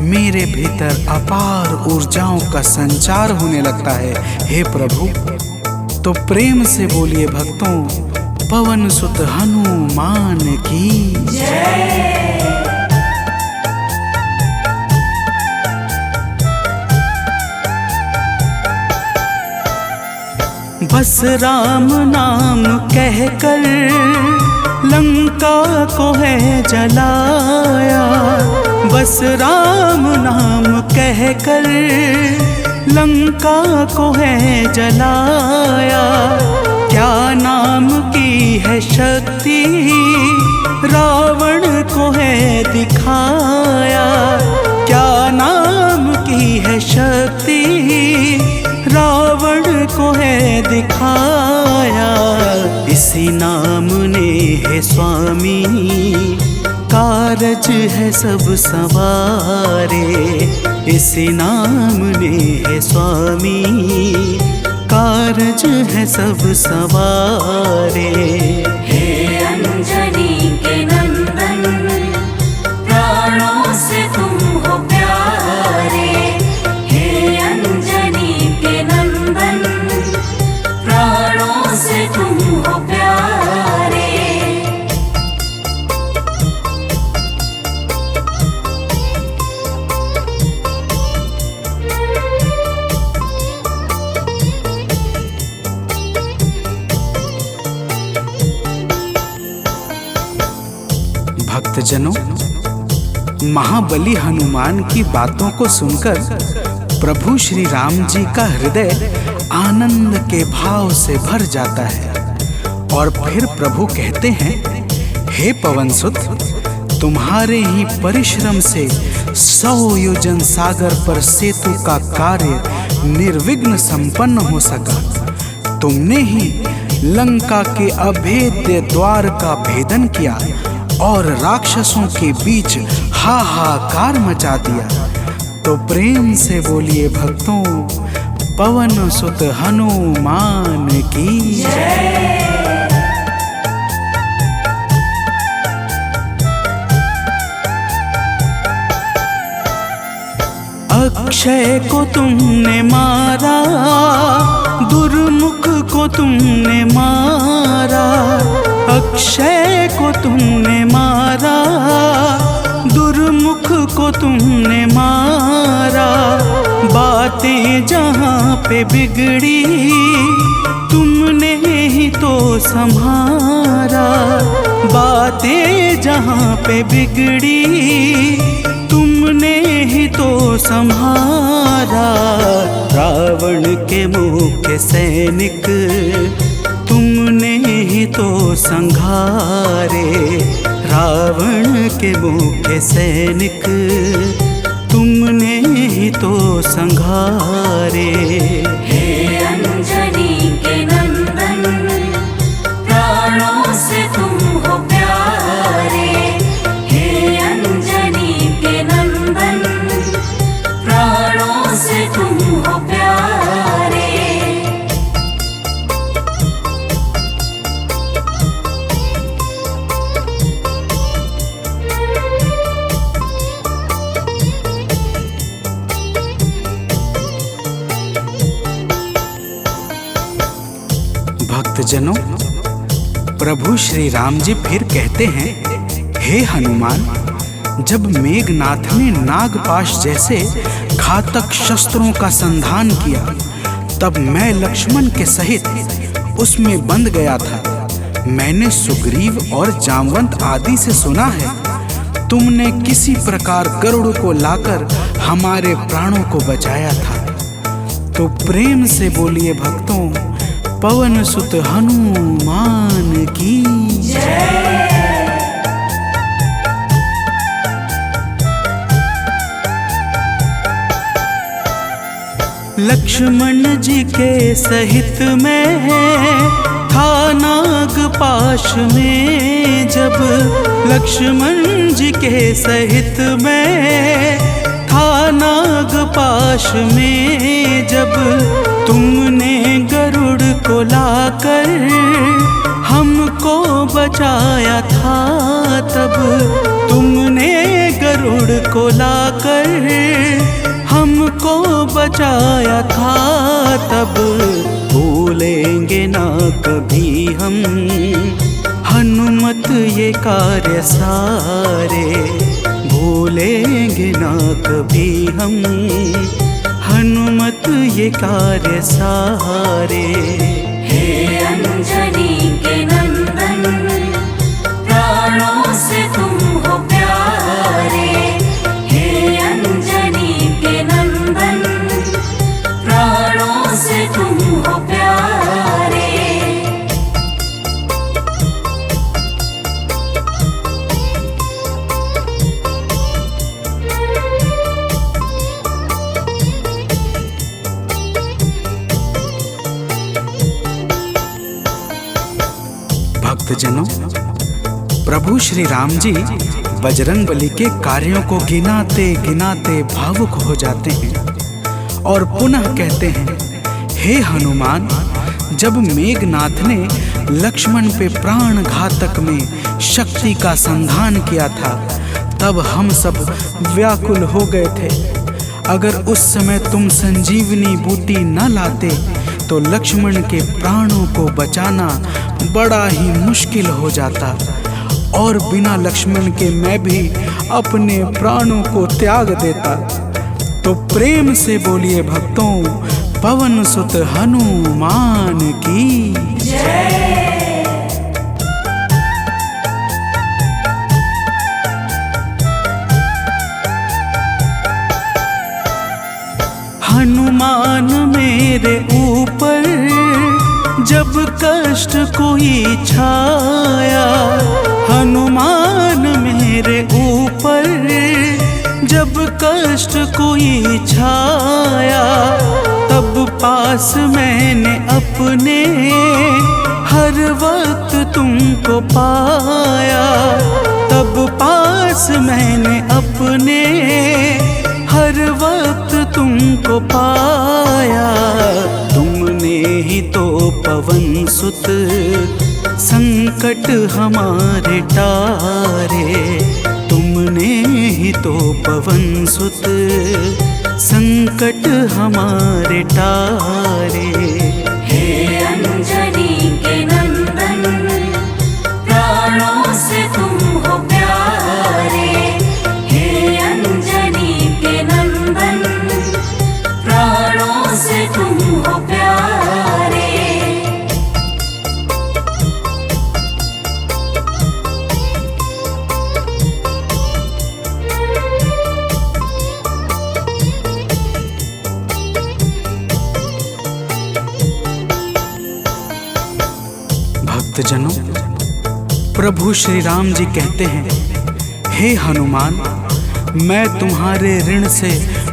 मेरे भीतर अपार ऊर्जाओं का संचार होने लगता है। हे प्रभु, तो प्रेम से बोलिए भक्तों, पवन सुत हनुमान की जय। बस राम नाम कहकर लंका को है जलाया, बस राम नाम कहकर लंका को है जलाया। क्या नाम की है शक्ति रावण को है दिखाया, क्या नाम की है शक्ति रावण को है दिखाया। इसी नाम ने है स्वामी कारज है सब सवारे, इसी नाम ने है स्वामी कारज है सब सवारे। हे अंजनी के नंदन, प्राणों से तुम हो प्यारे। हे अंजनी के नंदन, प्राणों से तुम हो प्यारे। भक्तजनों, महाबली हनुमान की बातों को सुनकर प्रभु श्री राम जी का हृदय आनंद के भाव से भर जाता है और फिर प्रभु कहते हैं, हे पवनसुत, तुम्हारे ही परिश्रम से 100 योजन सागर पर सेतु का कार्य निर्विघ्न संपन्न हो सका। तुमने ही लंका के अभेद्य द्वार का भेदन किया और राक्षसों के बीच हाहाकार मचा दिया। तो प्रेम से बोलिए भक्तों, पवन सुत हनुमान की जय। अक्षय को तुमने मारा, दुर्मुख को तुमने मारा, अक्षय को तुमने मारा, दुर्मुख को तुमने मारा। बातें जहाँ पे बिगड़ी तुमने ही तो संभारा, बातें जहाँ पे बिगड़ी तुमने ही तो संहारा। रावण के मुख्य सैनिक तुमने ही तो संघारे, रावण के मुख्य सैनिक तुमने ही तो संघारे। हे अंजनी के नंदन, प्राणों से तुम हो प्यारे। हे अंजनी के नंदन, प्राणों से तुम हो प्यारे। भक्तजनों, प्रभु श्री राम जी फिर कहते हैं, हे हनुमान, जब मेघनाथ ने नागपाश जैसे घातक शस्त्रों का संधान किया, तब मैं लक्ष्मण के सहित उसमें बंध गया था। मैंने सुग्रीव और जामवंत आदि से सुना है, तुमने किसी प्रकार गरुड़ को लाकर हमारे प्राणों को बचाया था। तो प्रेम से बोलिए भक्तों, पवन सुत हनुमान की जय। लक्ष्मण जी के सहित में था नाग पाश में जब लक्ष्मण जी के सहित मैं, था नाग पाश में जब तुमने गरुड़ को लाकर हमको बचाया था, तब तुमने गरुड़ को लाकर हमको बचाया था, तब भूलेंगे ना कभी हम हनुमत ये कार्य सारे, भूलेंगे ना कभी हम हनुमत ये कार्य सारे। हे अंजनी के नंदन, प्राणों से तुम हो प्यारे। हे अंजनी के नंदन, प्राणों से तुम हो प्यारे। भक्तजनों, प्रभु श्री राम जी बजरंगबली के कार्यों को गिनाते गिनाते भावुक हो जाते हैं और पुनः कहते हैं, हे हनुमान, जब मेघनाथ ने लक्ष्मण पे प्राण घातक में शक्ति का संधान किया था, तब हम सब व्याकुल हो गए थे। अगर उस समय तुम संजीवनी बूटी न लाते तो लक्ष्मण के प्राणों को बचाना बड़ा ही मुश्किल हो जाता, और बिना लक्ष्मण के मैं भी अपने प्राणों को त्याग देता। तो प्रेम से बोलिए भक्तों, पवन सुत हनुमान की जय। हनुमान मेरे ऊपर जब कष्ट कोई छाया, हनुमान मेरे ऊपर जब कष्ट कोई छाया, तब पास मैंने अपने हर वक्त तुमको पाया, तब पास मैंने अपने हर वक्त तुमको पाया। तुमने ही तो पवन सुत संकट हमारे टारे, तुमने ही तो पवन सुत संकट हमारे टारे। हे अंजनी के नंदन, प्राणों से तुम हो प्यारे। हे अंजनी के नंदन, प्राणों से तुम हो प्यारे। भक्तजनों, प्रभु श्री राम जी कहते हैं, हे हनुमान, मैं तुम्हारे ऋण से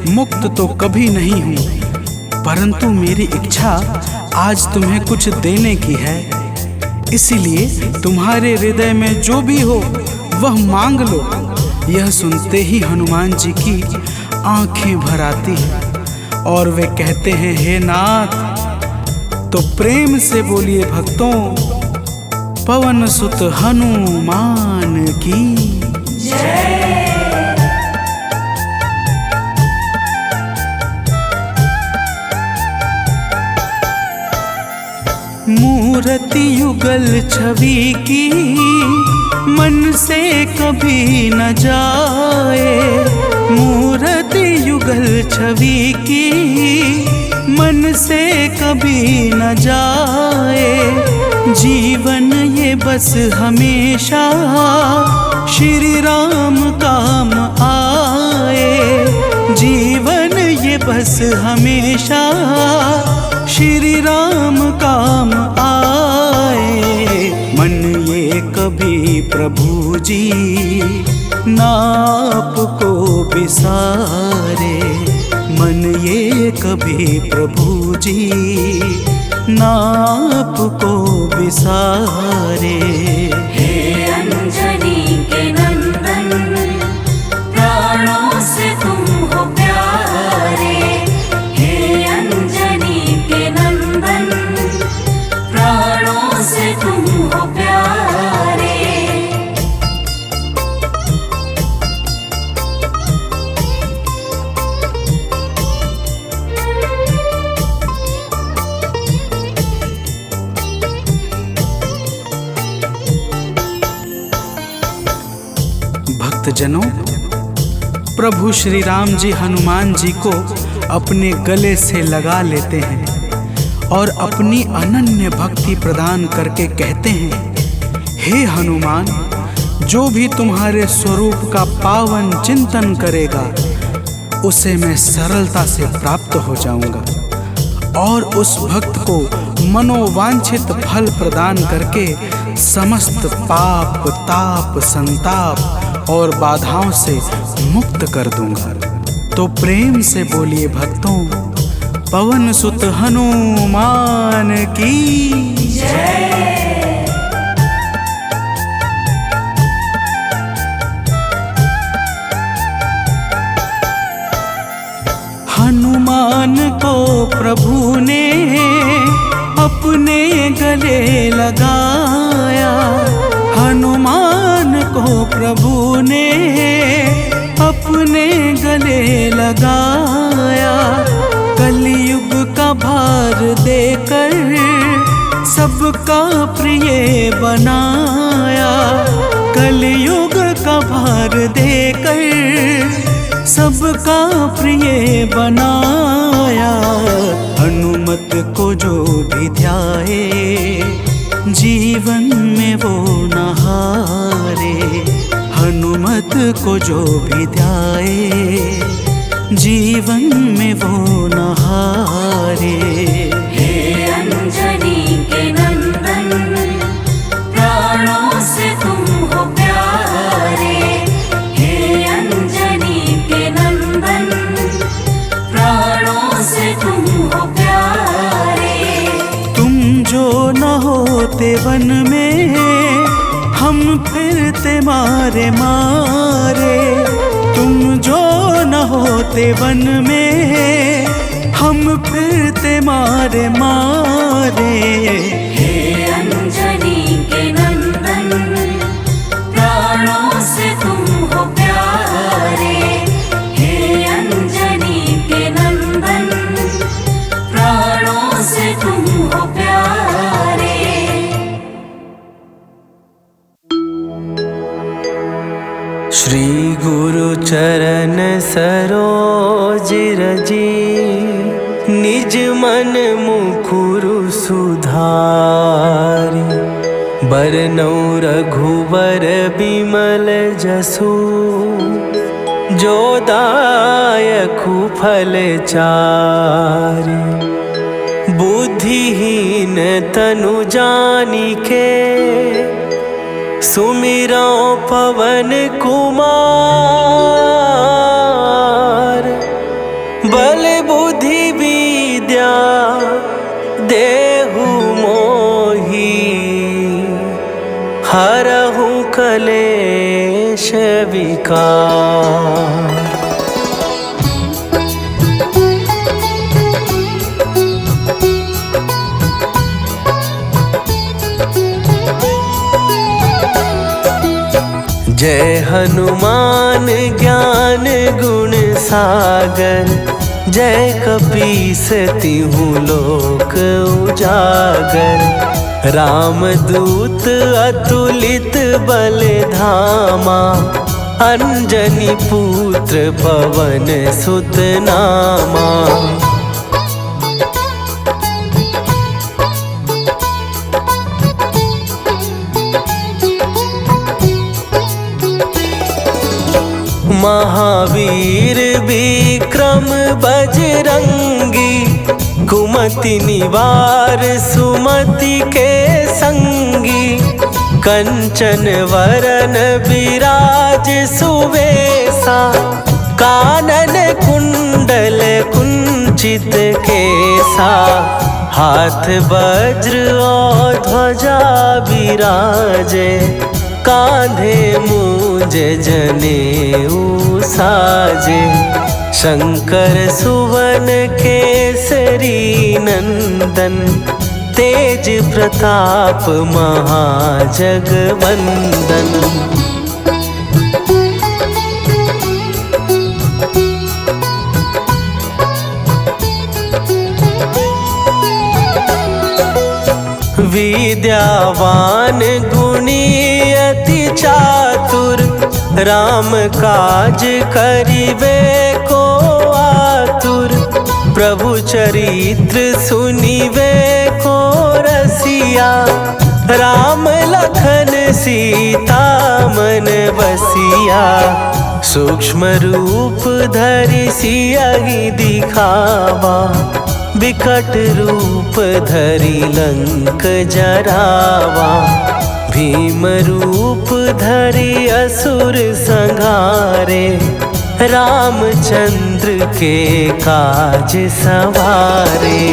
मुक्त तो कभी नहीं हूँ, परंतु मेरी इच्छा आज तुम्हें कुछ देने की है। इसीलिए तुम्हारे हृदय में जो भी हो वह मांग लो। यह सुनते ही हनुमान जी की आंखें भर आती हैं और वे कहते हैं, हे नाथ। तो प्रेम से बोलिए भक्तों, पवन सुत हनुमान की जय। मूर्ति युगल छवि की मन से कभी न जाए, मूर्ति युगल छवि की मन से कभी न जाए। जीवन ये बस हमेशा श्री राम काम आए, जीवन ये बस हमेशा श्री राम काम आए। मन ये कभी प्रभु जी नाप को बिसारे, मन ये कभी प्रभु जी नाप को विसारे। हे अंजनी के नंदन, प्राणों से तुम हो प्यारे। हे अंजनी के नंदन, प्राणों से तुम हो प्यारे। भक्तजनों, प्रभु श्री राम जी हनुमान जी को अपने गले से लगा लेते हैं और अपनी अनन्य भक्ति प्रदान करके कहते हैं, हे हनुमान, जो भी तुम्हारे स्वरूप का पावन चिंतन करेगा उसे मैं सरलता से प्राप्त हो जाऊंगा और उस भक्त को मनोवांछित फल प्रदान करके समस्त पाप, ताप, संताप और बाधाओं से मुक्त कर दूंगा। तो प्रेम से बोलिए भक्तों, पवन सुत हनुमान की जय। हनुमान को प्रभु ने अपने गले लगाया। हनुमान को प्रभु ने अपने गले लगाया। कलयुग का भार देकर सबका प्रिय बनाया। कलयुग का भार देकर सबका प्रिय बनाया। हनुमत को जो भी ध्याए जीवन में वो न हारे। हनुमत को जो भी ध्याए जीवन में वो न हारे। हे अंजनी के नंदन, प्राणों से तुम हो प्यारे। हे अंजनी के नंदन, प्राणों से तुम हो प्यारे। तुम जो न होते वन में हम फिरते मारे मारे। तुम जो न होते वन में हम फिरते मारे मारे। हे अंजनी के नंदन, प्राणों से तुम हो प्यारे। हे अंजनी के नंदन, प्राणों से तुम हो प्यारे। श्री गुरु चरण सरोज रजी, निज मन मुकुरु सुधारी। बरनौ रघुबर बिमल जसु, जो दायकु फल चारि। बुद्धिहीन तनु जानिके, सुमिरौ पवन कुमार। बल बुद्धि विद्या देहु मोहि, हरहु कलेश विकार। जय हनुमान ज्ञान गुण सागर। जय कपीस तिहु लोक उजागर। रामदूत अतुलित बल धामा, अंजनी पुत्र पवन सुत नामा। महावीर विक्रम बजरंगी, कुमति निवार सुमति के संगी। कंचन वरन विराज सुवेशा, कानन कुंडल कुंचित केसा। हाथ वज्र और ध्वजा विराजे, कांधे मूंज जनेऊ साजे। शंकर सुवन केसरी नंदन, तेज प्रताप महाजगवंदन। विद्यावान गुणी अति चातुर, राम काज करिबे को आतुर। प्रभु चरित्र सुनिबे को रसिया, राम लखन सीता मन बसिया। सूक्ष्म रूप धरि सियहि दिखावा, विकट रूप धरि लंक जरावा। भीम रूप धरि असुर संहारे, रामचंद्र के काज सवारे।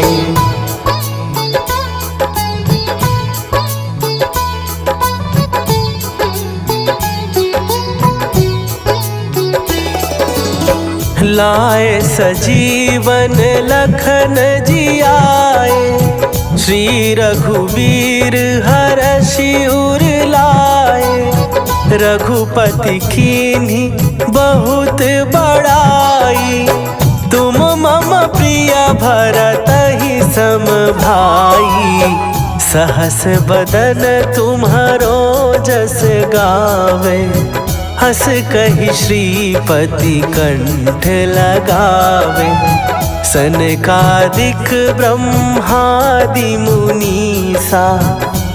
लाए सजीवन लखन जियाए, श्री रघुवीर हरषि उर लाए। रघुपति कीन्ही बहुत बड़ाई, तुम मम प्रिय भरतहि सम भाई। सहस बदन तुम्हरो जस गावे, हस कहि श्रीपति कंठ लगावे। सनकादिक ब्रह्मादि मुनीसा,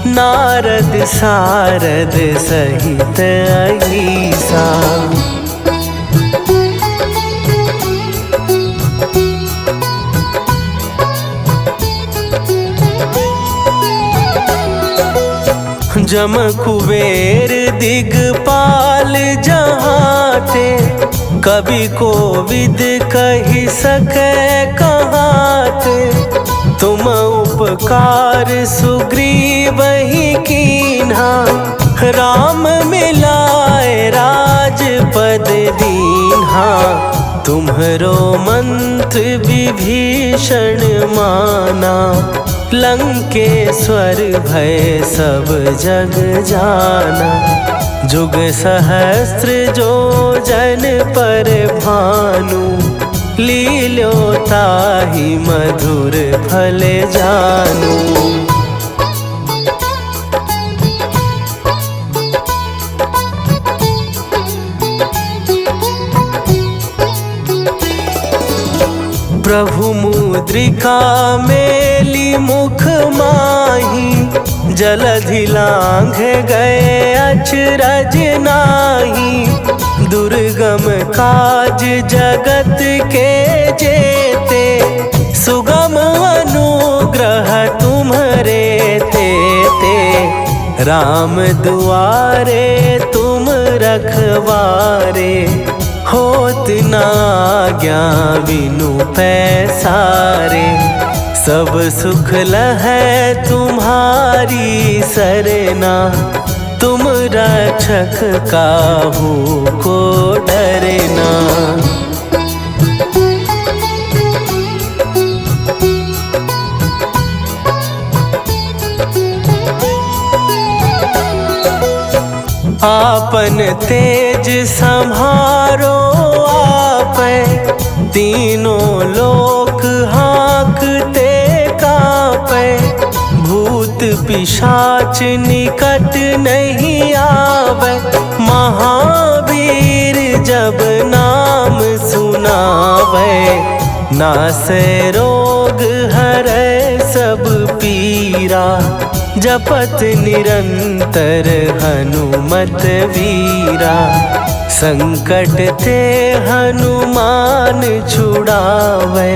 नारद सारद सहित अहिसा। जम कुबेर दिगपाल जहाँ थे, कवि कोविद कहि सकै कहाँ थे। तुम उपकार सुग्रीवहि कीन्हा, राम मिलाए राजपद दीन्हा। तुम्हरो मंत्र विभीषण माना, लंकेश्वर भय सब जग जाना। जुग सहस्त्र जो जन पर भानु, लील्यो ताहि मधुर फल जानू। प्रभु मुद्रिका मेली मुख माही, जलधि लांघ गए अचरज नाही। दुर्गम काज जगत के जेते, सुगम अनुग्रह तुम्हरे तेते। राम दुआरे तुम रखवारे, होत न आज्ञा बिनु पैसारे। सब सुख लहै तुम्हारी सरना, तुम रक्षक काहू को डरना। आपन तेज संहारो आपै, तीनों लोक हाँकते कांपै। भूत पिशाच निकट नहीं आवे, महावीर जब नाम सुनावे। नासै रोग हरै सब पीरा, जपत निरंतर हनुमत वीरा। संकट ते हनुमान छुड़ावे,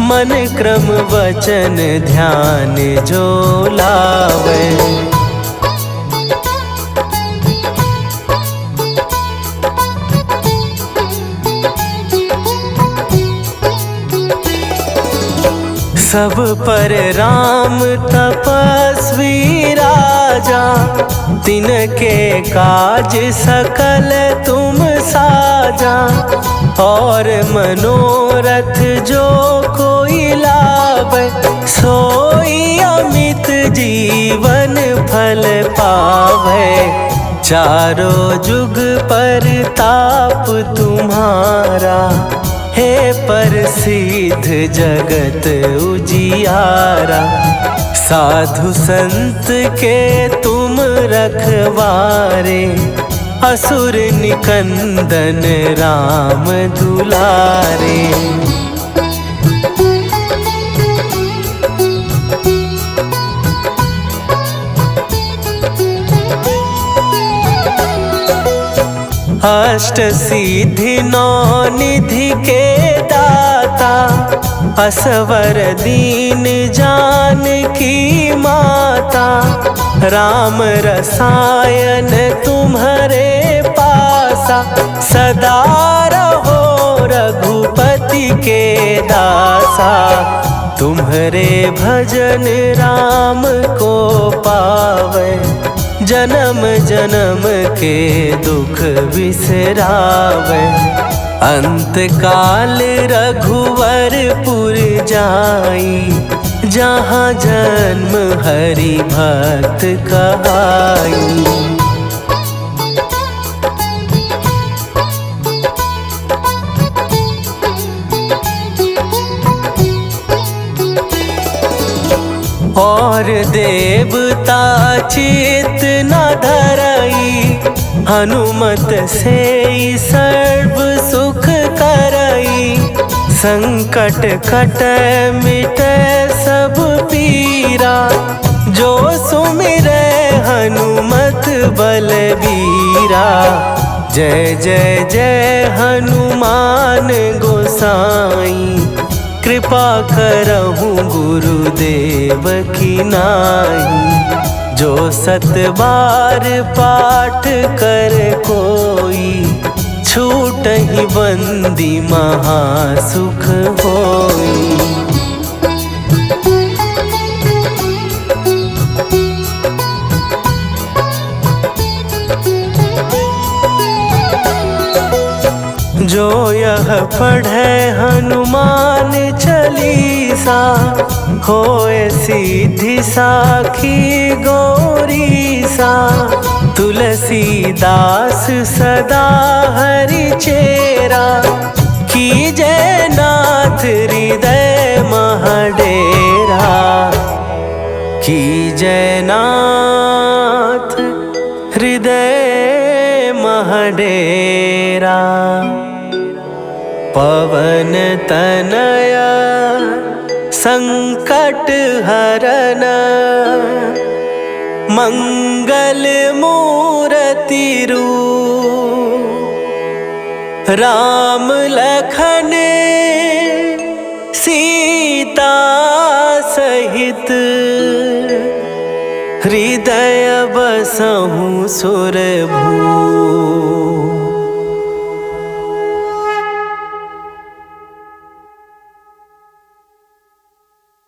मन क्रम वचन ध्यान जो लावे। सब पर राम तपस्वी राजा, तिनके काज सकल तुम साजा। और मनोरथ जो कोई लावे, सोई अमित जीवन फल पावे। चारों जुग पर ताप तुम्हारा, हे प्रसिद्ध जगत उजियारा। साधु संत के तुम रखवारे, असुर निकंदन राम दुलारे। अष्ट सिद्धि नौ निधि के दाता, असवर दीन जानकी माता। राम रसायन तुम्हारे पासा, सदा रहो रघुपति के दासा। तुम्हारे भजन राम को पावे, जन्म जन्म के दुख बिसरावे। अंत काल रघुवरपुर जाई, जहाँ जन्म हरि भक्त कहाई। और देवता चित न धरई, हनुमत से सर्व सुख करई। संकट कट मिटे सब पीरा, जो सुमिरै हनुमत बलबीरा। जय जय जय हनुमान गोसाई, कृपा करहु गुरुदेव की नाई। जो सत बार पाठ कर कोई, छूटहि बंदी महासुख होई। जो यह पढ़े हनुमान चालीसा, होए सीधी साखी गौरीसा। तुलसीदास सदा हरि चेरा, कीजय नाथ हृदय महडेरा। कीजय नाथ हृदय महडेरा। पवन तनया संकट हरन, मंगल मूर्ति रूप। राम लखन सीता सहित, हृदय बसहु सुरभूप।